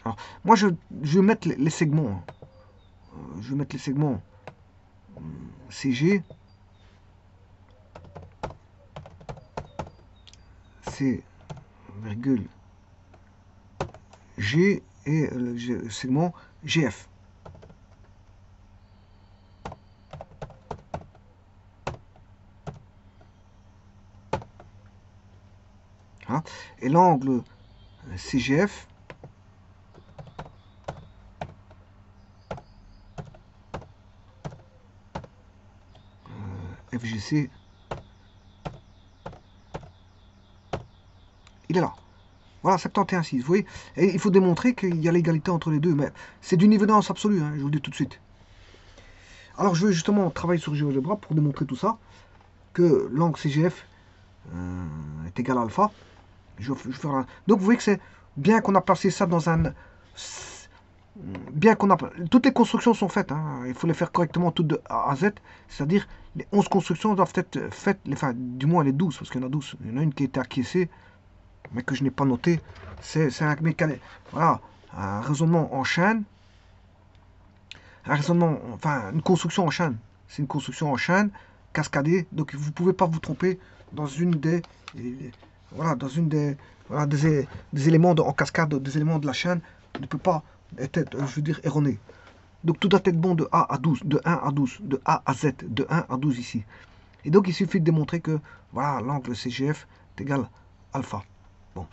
S1: Alors, moi, je vais mettre les segments. Je vais mettre les segments CG, C, virgule, G et le segment GF. Hein. Et l'angle CGF, FGC, il est là. Voilà, 71,6. Vous voyez, et il faut démontrer qu'il y a l'égalité entre les deux, mais c'est d'une évidence absolue, hein, je vous le dis tout de suite. Alors, je vais justement travailler sur GeoGebra pour démontrer tout ça, que l'angle CGF est égal à alpha. Donc, vous voyez que c'est bien qu'on a placé ça dans un... Bien qu'on a... Toutes les constructions sont faites, hein, il faut les faire correctement toutes de A à Z, c'est-à-dire les 11 constructions doivent être faites, enfin, du moins les 12, parce qu'il y en a 12. Il y en a une qui a été acquiescée, mais que je n'ai pas noté. C'est un mécanisme, voilà, un raisonnement en chaîne, un raisonnement, enfin, une construction en chaîne. C'est une construction en chaîne, cascadée, donc vous ne pouvez pas vous tromper dans une des, voilà, dans une des, voilà, des éléments en cascade, des éléments de la chaîne, ne peut pas être, je veux dire, erroné. Donc tout doit être bon de A à 12, de 1 à 12, de A à Z, de 1 à 12 ici. Et donc il suffit de démontrer que, voilà, l'angle CGF est égal à alpha. Bon.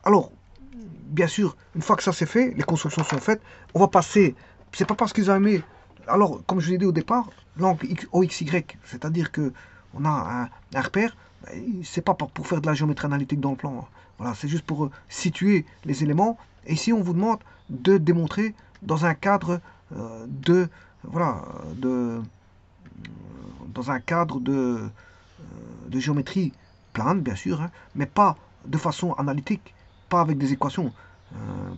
S1: Alors, bien sûr, une fois que ça c'est fait, les constructions sont faites, on va passer, c'est pas parce qu'ils ont aimé, alors comme je l'ai dit au départ, l'angle OXY, c'est-à-dire que on a un repère, c'est pas pour faire de la géométrie analytique dans le plan, voilà, c'est juste pour situer les éléments, et ici on vous demande de démontrer dans un cadre de, voilà, dans un cadre de géométrie plane, bien sûr, hein, mais pas de façon analytique, pas avec des équations,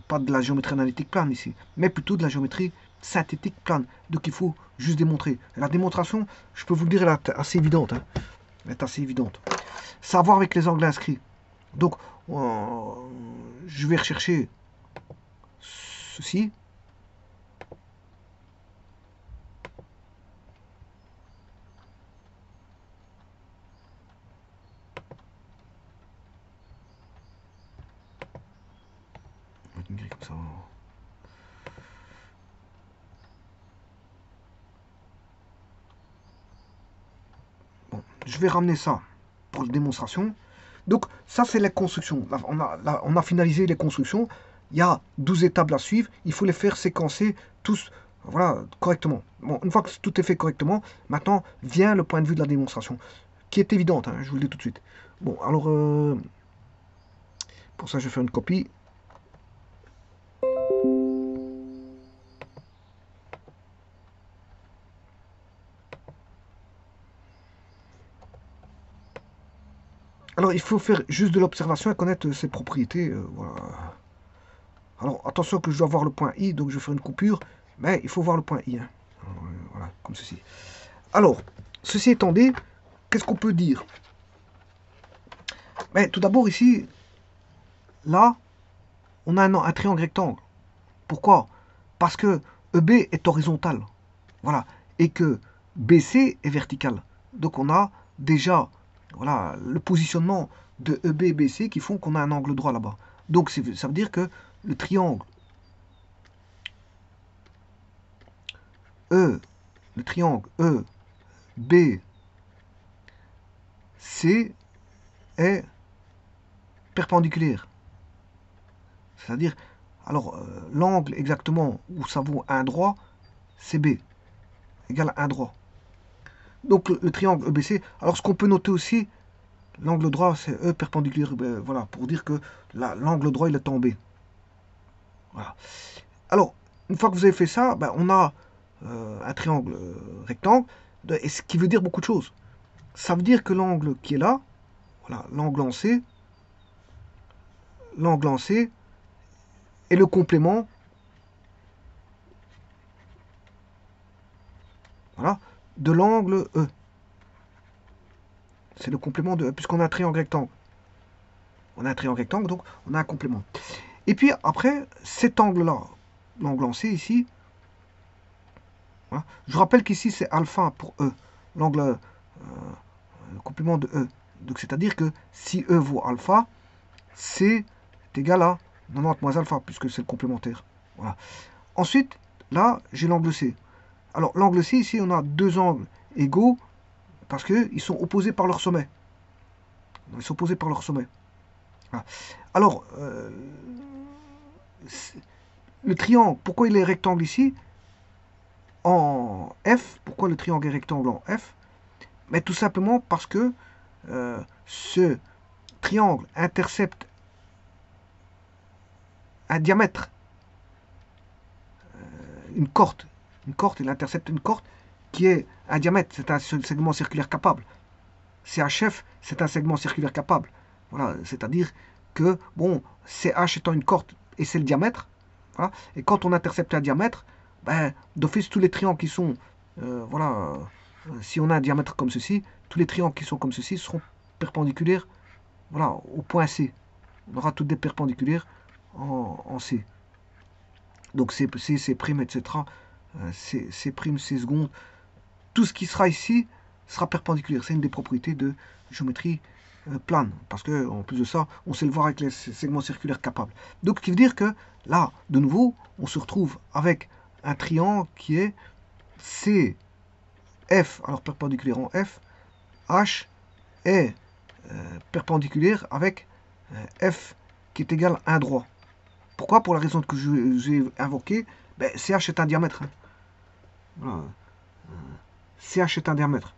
S1: pas de la géométrie analytique plane ici, mais plutôt de la géométrie synthétique plane. Donc il faut juste démontrer. Et la démonstration, je peux vous le dire, elle est assez évidente. Hein. Elle est assez évidente. Savoir avec les angles inscrits. Donc, je vais rechercher ceci. Comme ça. Bon, je vais ramener ça pour la démonstration. Donc, ça, c'est la construction. Là, on a finalisé les constructions. Il y a 12 étapes à suivre. Il faut les faire séquencer tous, voilà, correctement. Bon, une fois que tout est fait correctement, maintenant vient le point de vue de la démonstration, qui est évidente, hein, je vous le dis tout de suite. Bon, alors, pour ça, je vais faire une copie. Alors, il faut faire juste de l'observation et connaître ses propriétés. Voilà. Alors, attention que je dois voir le point I, donc je vais faire une coupure, mais il faut voir le point I. Hein. Voilà, comme ceci. Alors, ceci étant dit, qu'est-ce qu'on peut dire? Mais tout d'abord, ici, là, on a un triangle rectangle. Pourquoi? Parce que EB est horizontal. Voilà. Et que BC est vertical. Donc, on a déjà, voilà, le positionnement de EB et BC qui font qu'on a un angle droit là-bas. Donc, ça veut dire que le triangle le triangle EBC est perpendiculaire. C'est-à-dire, alors, l'angle exactement où ça vaut un droit, c'est B, égale à 1 droit. Donc, le triangle EBC, alors ce qu'on peut noter aussi, l'angle droit, c'est E perpendiculaire, voilà, pour dire que l'angle droit, il est en B. Voilà. Alors, une fois que vous avez fait ça, ben, on a un triangle rectangle, et ce qui veut dire beaucoup de choses. ça veut dire que l'angle qui est là, voilà, l'angle en C est le complément, voilà, de l'angle E. C'est le complément de E, puisqu'on a un triangle rectangle. On a un triangle rectangle, donc on a un complément. Et puis après, cet angle-là, l'angle en C ici, voilà. Je rappelle qu'ici c'est alpha pour E, l'angle, le complément de E. Donc c'est-à-dire que si E vaut alpha, C est égal à 90 moins alpha, puisque c'est le complémentaire. Voilà. Ensuite, là, j'ai l'angle C. Alors l'angle C, ici, on a deux angles égaux, parce qu'ils sont opposés par leur sommet. Ils sont opposés par leur sommet. Voilà. Alors, le triangle, pourquoi il est rectangle ici en F? Pourquoi le triangle est rectangle en F? Mais tout simplement parce que ce triangle intercepte un diamètre, une corde. Une corde, il intercepte une corde qui est un diamètre, c'est un segment circulaire capable. CHF, c'est un segment circulaire capable. Voilà, c'est-à-dire que, bon, CH étant une corde et c'est le diamètre, voilà, et quand on intercepte un diamètre, ben, d'office, tous les triangles qui sont, voilà, si on a un diamètre comme ceci, tous les triangles qui sont comme ceci seront perpendiculaires, voilà, au point C. On aura toutes des perpendiculaires en C. Donc C, C', etc. C', C seconde. Tout ce qui sera ici sera perpendiculaire. C'est une des propriétés de géométrie plane. Parce que en plus de ça, on sait le voir avec les segments circulaires capables. Donc ce qui veut dire que là, de nouveau, on se retrouve avec un triangle qui est C, F, alors perpendiculaire en F, H est perpendiculaire avec F qui est égal à un droit. Pourquoi? Pour la raison que j'ai invoquée, ben, CH est un diamètre. Hein. Voilà. CH est un diamètre.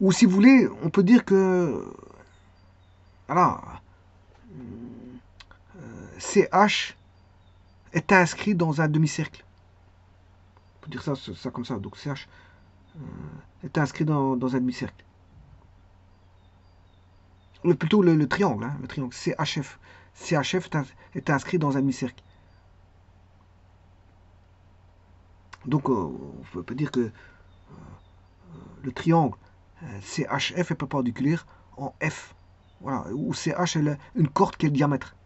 S1: Ou si vous voulez, on peut dire que voilà, CH est inscrit dans un demi-cercle. On peut dire ça comme ça. Donc CH est inscrit dans un demi-cercle. Plutôt le triangle, hein, le triangle CHF. CHF est inscrit dans un demi-cercle. Donc on peut dire que le triangle CHF est perpendiculaire en F. Voilà, où CH est une corde qui est le diamètre.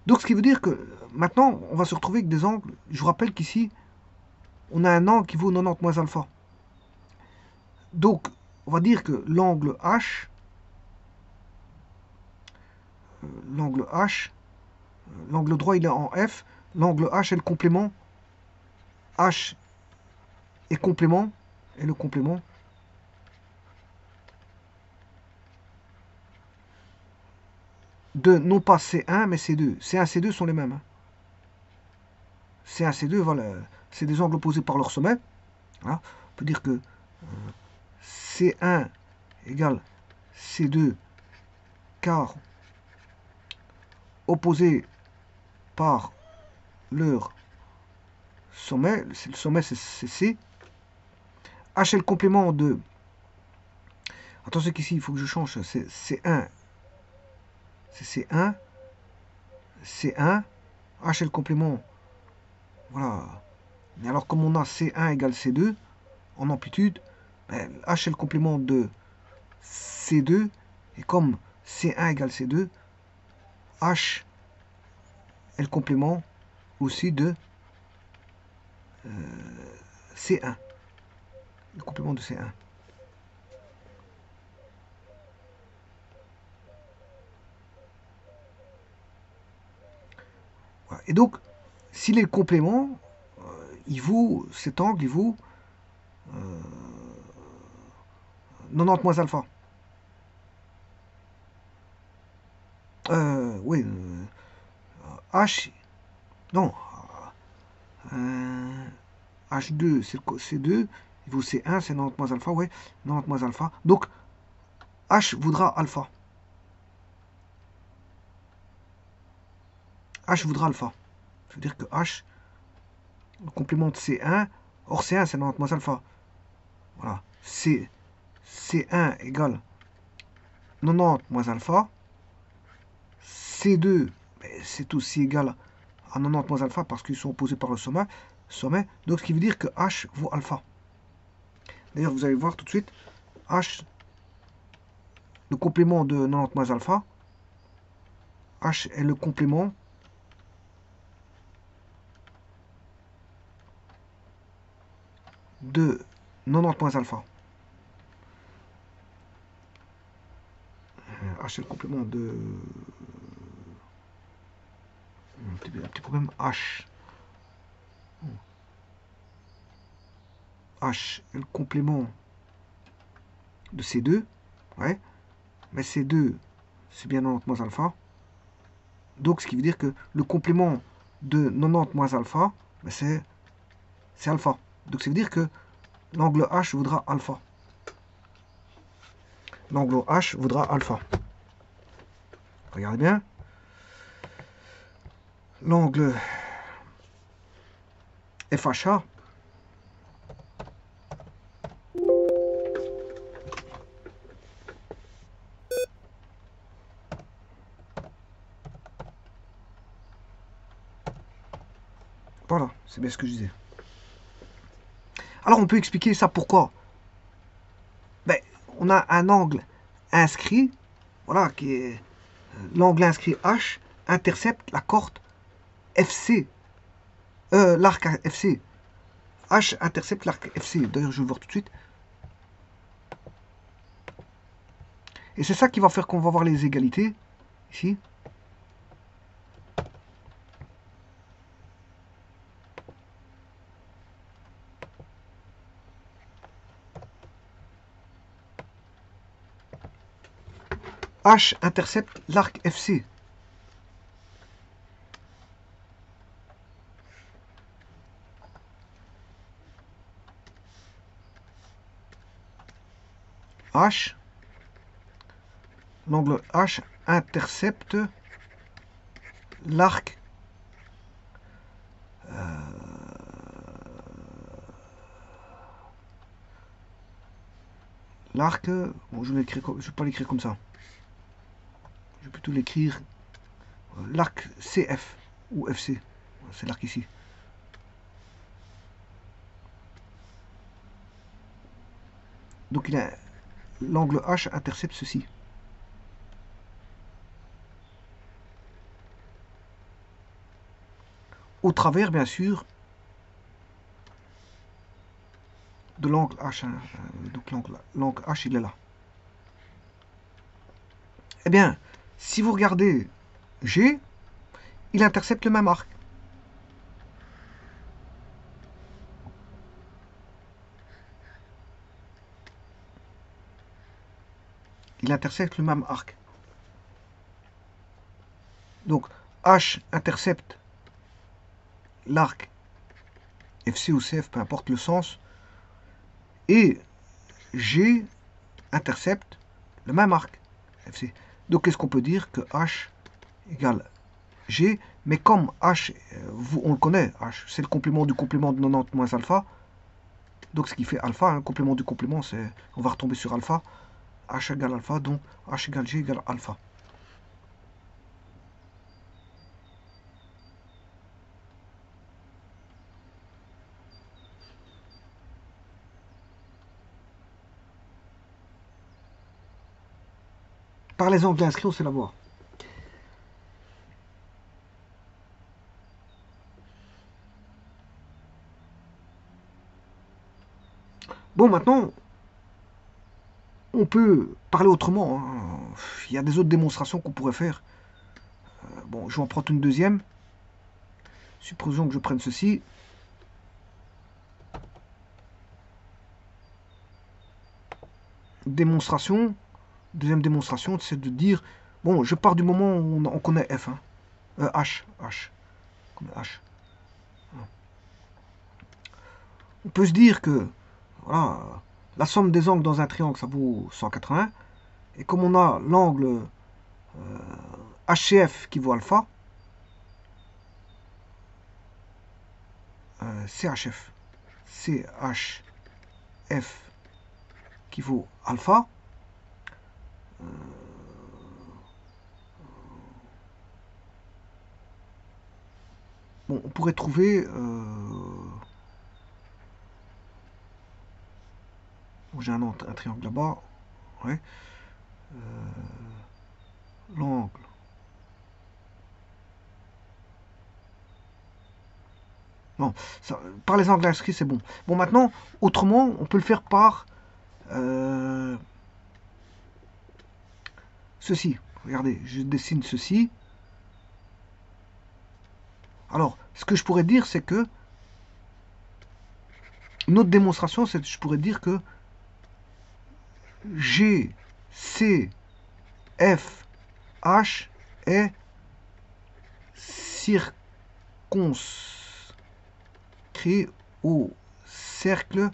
S1: Donc ce qui veut dire que maintenant, on va se retrouver avec des angles. Je vous rappelle qu'ici, on a un angle qui vaut 90 moins alpha. Donc, on va dire que l'angle H, l'angle droit il est en F, l'angle H est le complément. H est complément, et le complément de non pas C1 mais C2. C1 et C2 sont les mêmes. Hein. C1 et C2, voilà, c'est des angles opposés par leur sommet. Voilà. On peut dire que C1 égale C2 car opposés par leur sommet. Le sommet c'est C. H est le complément de... Attention qu'ici il faut que je change. C'est C1. C'est C1. C1. H est le complément. Voilà. Et alors comme on a C1 égale C2 en amplitude, ben, H est le complément de C2. Et comme C1 égale C2, H est le complément aussi de C1. Le complément de C1. Voilà. Et donc, s'il est le complément, cet angle, il vaut 90 moins alpha. Oui, H, non, H2, c'est C2, il vaut C1, c'est 90 moins alpha, ouais, 90 moins alpha. Donc, H voudra alpha. H voudra alpha. Ça veut dire que H, le complément de C1, or C1 c'est 90 moins alpha. Voilà. C1 égale 90 moins alpha. C2, c'est aussi égal à 90 moins alpha parce qu'ils sont opposés par le sommet. Donc ce qui veut dire que H vaut alpha. D'ailleurs, vous allez voir tout de suite, H, le complément de 90 moins alpha, H est le complément de 90 moins alpha. H est le complément de... Un petit problème, H. H est le complément de C2. Ouais. Mais C2, c'est bien 90 moins alpha. Donc, ce qui veut dire que le complément de 90 moins alpha, ben c'est alpha. Donc, ça veut dire que l'angle H vaudra alpha. L'angle H vaudra alpha. Regardez bien. L'angle FHA voilà, c'est bien ce que je disais. Alors on peut expliquer ça pourquoi. Ben, on a un angle inscrit, voilà, qui est l'angle inscrit H intercepte la corde FC, l'arc FC. H intercepte l'arc FC. D'ailleurs, je vais le voir tout de suite. Et c'est ça qui va faire qu'on va voir les égalités, ici. H intercepte l'arc FC. H, l'angle H intercepte l'arc bon, je vais pas l'écrire comme ça. Je vais plutôt l'écrire l'arc CF ou FC. C'est l'arc ici. Donc l'angle H intercepte ceci. Au travers, bien sûr, de l'angle H. Donc l'angle H, il est là. Eh bien, si vous regardez G, il intercepte le même arc. Il intercepte le même arc. Donc, H intercepte l'arc FC ou CF, peu importe le sens, et G intercepte le même arc FC. Donc, qu'est-ce qu'on peut dire? Que H égale G, mais comme H, on le connaît, H, c'est le complément du complément de 90 moins alpha, donc ce qui fait alpha, un complément du complément, c'est, on va retomber sur alpha, H égale alpha, donc H égale G égale alpha. Par les angles inscrits, on sait l'avoir. Bon, maintenant, on peut parler autrement. Hein. Il y a des autres démonstrations qu'on pourrait faire. Bon, je vais en prendre une deuxième. Supposons que je prenne ceci. Démonstration. Deuxième démonstration, c'est de dire, bon, je pars du moment où on connaît F. Hein. H. H. On peut se dire que, voilà, la somme des angles dans un triangle, ça vaut 180. Et comme on a l'angle HCF qui vaut alpha, CHF. CHF qui vaut alpha. Bon, on pourrait trouver... bon, j'ai un triangle là-bas. Ouais. L'angle. Bon, ça, par les angles inscrits, c'est bon. Bon, maintenant, autrement, on peut le faire par ceci. Regardez, je dessine ceci. Alors, ce que je pourrais dire, c'est que une autre démonstration, c'est que je pourrais dire que G, C, F, H est circonscrit au cercle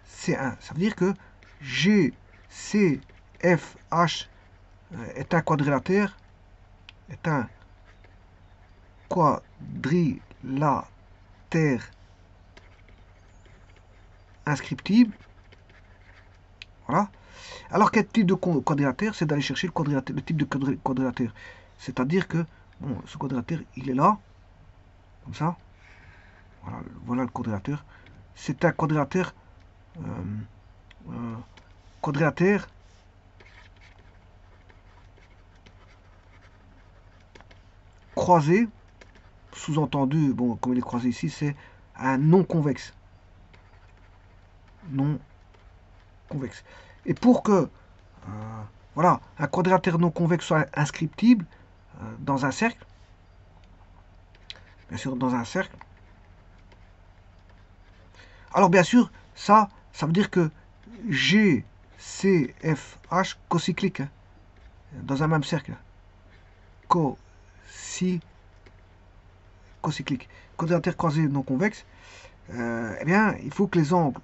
S1: C1. Ça veut dire que G, C, F, H est un quadrilatère, inscriptible. Voilà. Alors quel type de quadrilatère? C'est d'aller chercher le type de quadrilatère. C'est-à-dire que bon, ce quadrilatère, il est là, comme ça. Voilà, voilà le quadrilatère. C'est un quadrilatère croisé. Sous-entendu, bon, comme il est croisé ici, c'est un non convexe. Non convexe. Et pour que voilà, un quadrilatère non convexe soit inscriptible dans un cercle, bien sûr dans un cercle, alors bien sûr, ça veut dire que G, C, F, H cocyclique, hein, dans un même cercle. Cocyclique. Quadrilatère croisé non convexe, eh bien, il faut que les angles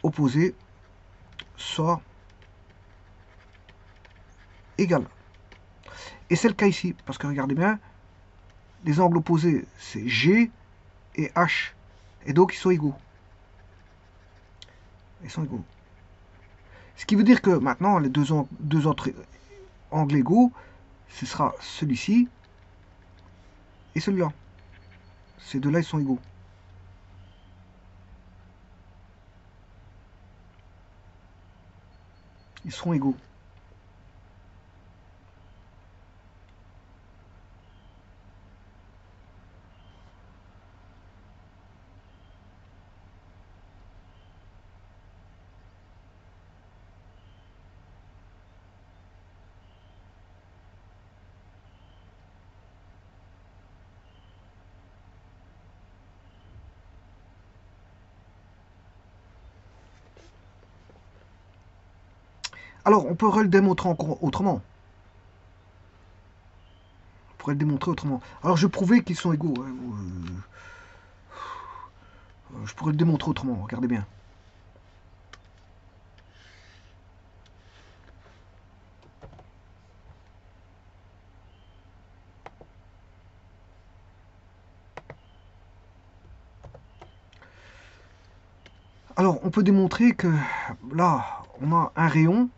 S1: opposés soient égaux. Et c'est le cas ici, parce que regardez bien, les angles opposés, c'est G et H. Et donc, ils sont égaux. Ils sont égaux. Ce qui veut dire que maintenant, les deux autres angles égaux, ce sera celui-ci et celui-là. Ces deux-là, ils sont égaux. Ils seront égaux. Alors, on pourrait le démontrer encore autrement. On pourrait le démontrer autrement. Alors, je prouvais qu'ils sont égaux. Hein. Je pourrais le démontrer autrement. Regardez bien. Alors, on peut démontrer que là, on a un rayon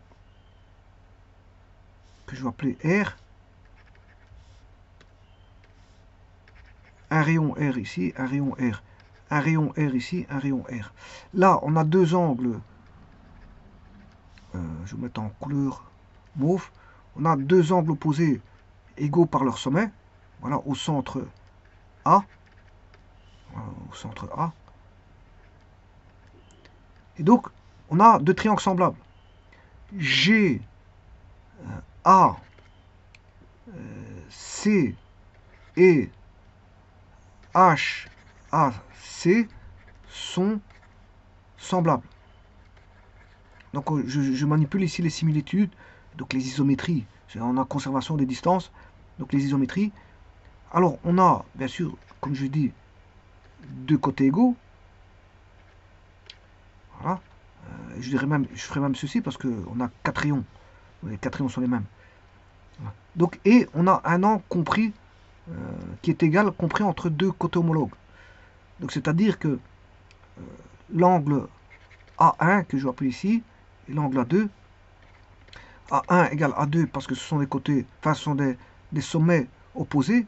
S1: que je vais appeler R. Un rayon R ici, un rayon R. Un rayon R ici, un rayon R. Là, on a deux angles. Je vais mettre en couleur mauve. On a deux angles opposés égaux par leur sommet. Voilà, au centre A. Voilà, au centre A. Et donc, on a deux triangles semblables. G, A, C et H, A, C sont semblables. Donc, je manipule ici les similitudes, donc les isométries. On a conservation des distances, donc les isométries. Alors, on a, bien sûr, comme je dis, deux côtés égaux. Voilà. Je ferai même ceci parce qu'on a quatre rayons. Les quatre rayons sont les mêmes. Voilà. Donc, et on a un angle compris qui est égal, compris entre deux côtés homologues. Donc c'est-à-dire que l'angle A1 que je vais appeler ici, et l'angle A2, A1 égale A2 parce que ce sont des côtés, enfin ce sont des sommets opposés,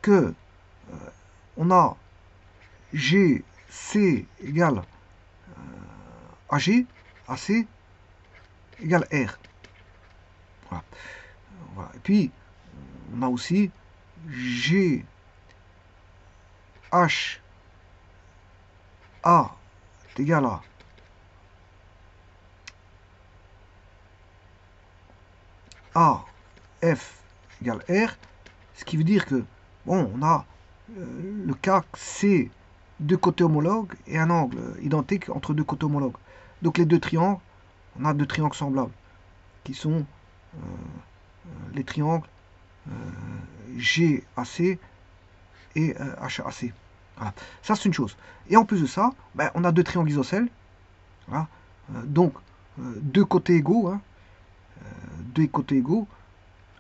S1: que on a GC égale AG, AC égale R. Voilà. Voilà. Et puis, on a aussi G H A est égal à A F égale R, ce qui veut dire que, bon, on a le cas c'est deux côtés homologues et un angle identique entre deux côtés homologues. Donc les deux triangles, on a deux triangles semblables, qui sont les triangles GAC et HAC. Voilà. Ça c'est une chose. Et en plus de ça, ben, on a deux triangles isocèles. Voilà. Donc deux côtés égaux. Hein. Deux côtés égaux.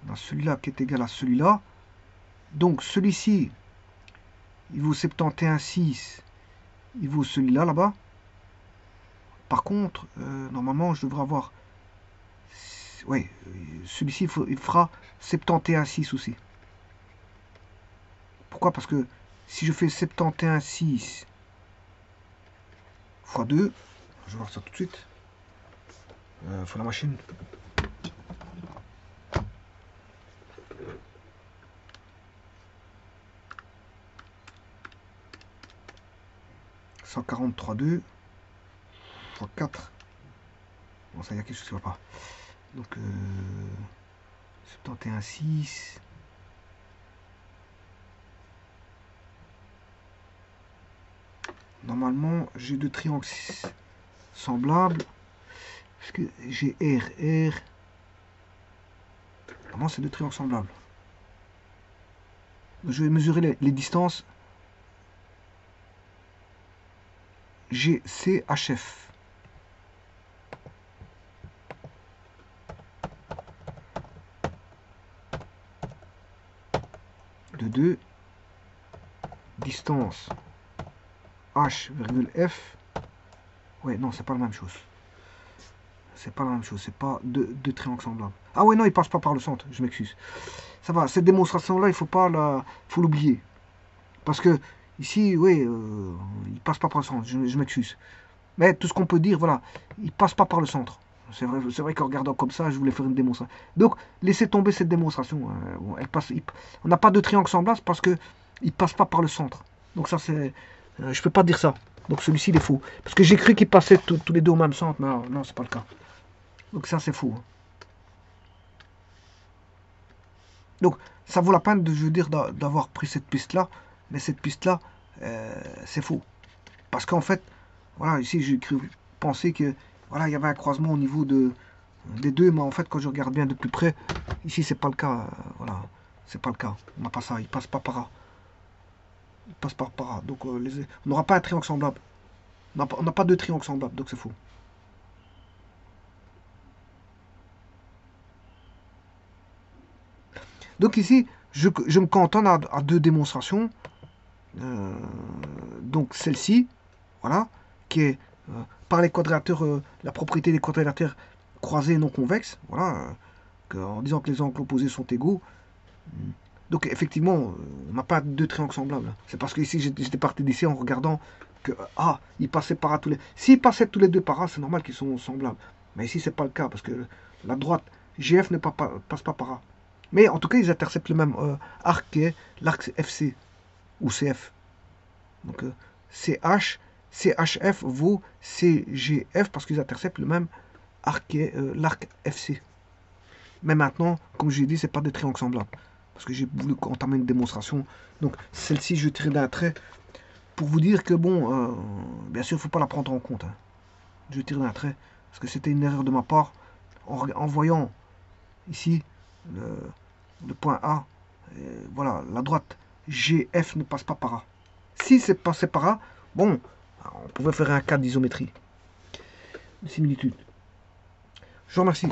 S1: On a celui-là qui est égal à celui-là. Donc celui-ci, il vaut 71,6. Il vaut celui-là là-bas. Par contre, normalement, je devrais avoir... Oui, celui-ci, il fera 71,6 aussi. Pourquoi? Parce que si je fais 71,6 x 2, je vais voir ça tout de suite. Il faut la machine. « 143,2 x 4. Bon, ça y a quelque chose qui ne va pas. Donc, 71,6. Normalement, j'ai deux triangles semblables. Parce que j'ai R. Normalement, c'est deux triangles semblables. Je vais mesurer les distances GCHF. De 2. Distance H,F. Ouais, non, c'est pas la même chose. C'est pas la même chose. C'est pas deux triangles semblables. Ah ouais, non, il passe pas par le centre. Je m'excuse. Ça va. Cette démonstration-là, il faut pas faut l'oublier. Parce que ici, oui, il passe pas par le centre. Je m'excuse. Mais tout ce qu'on peut dire, voilà, il passe pas par le centre. C'est vrai qu'en regardant comme ça, je voulais faire une démonstration. Donc, laissez tomber cette démonstration. Elle passe, on n'a pas de triangle semblable parce que il passe pas par le centre. Donc ça, c'est, je peux pas dire ça. Donc celui-ci, il est faux. Parce que j'ai cru qu'ils passaient tous les deux au même centre, mais non, c'est pas le cas. Donc ça, c'est faux. Donc, ça vaut la peine, je veux dire, d'avoir pris cette piste-là. Mais cette piste-là, c'est faux. Parce qu'en fait, voilà, ici, j'ai cru penser que voilà, il y avait un croisement au niveau des deux, mais en fait, quand je regarde bien de plus près, ici, c'est pas le cas. Voilà, c'est pas le cas. On n'a pas ça, il passe pas par là. Il passe pas par là. Donc, on n'aura pas un triangle semblable. On n'a pas deux triangles semblables, donc c'est faux. Donc ici, je me cantonne à deux démonstrations. Donc celle-ci, voilà, qui est par les quadrilatères, la propriété des quadrilatères croisés non convexes, voilà, en disant que les angles opposés sont égaux. Donc effectivement, on n'a pas deux triangles semblables. C'est parce que ici j'étais parti d'ici en regardant que ils passaient par A tous les. S'ils passaient tous les deux par A, c'est normal qu'ils sont semblables. Mais ici c'est pas le cas parce que la droite GF ne passe pas par A. Mais en tout cas, ils interceptent le même arc qui est l'arc FC ou CF. Donc CHF vaut CGF parce qu'ils interceptent le même arc qui est l'arc FC. Mais maintenant, comme je l'ai dit, c'est pas des triangles semblables. Parce que j'ai voulu entamer une démonstration. Donc celle-ci, je tirais d'un trait pour vous dire que bon, bien sûr, il ne faut pas la prendre en compte. Hein. Je tire d'un trait parce que c'était une erreur de ma part en voyant ici le point A. Voilà, la droite GF ne passe pas par A. Si c'est passé par A, bon, on pouvait faire un cas d'isométrie, de similitude. Je vous remercie.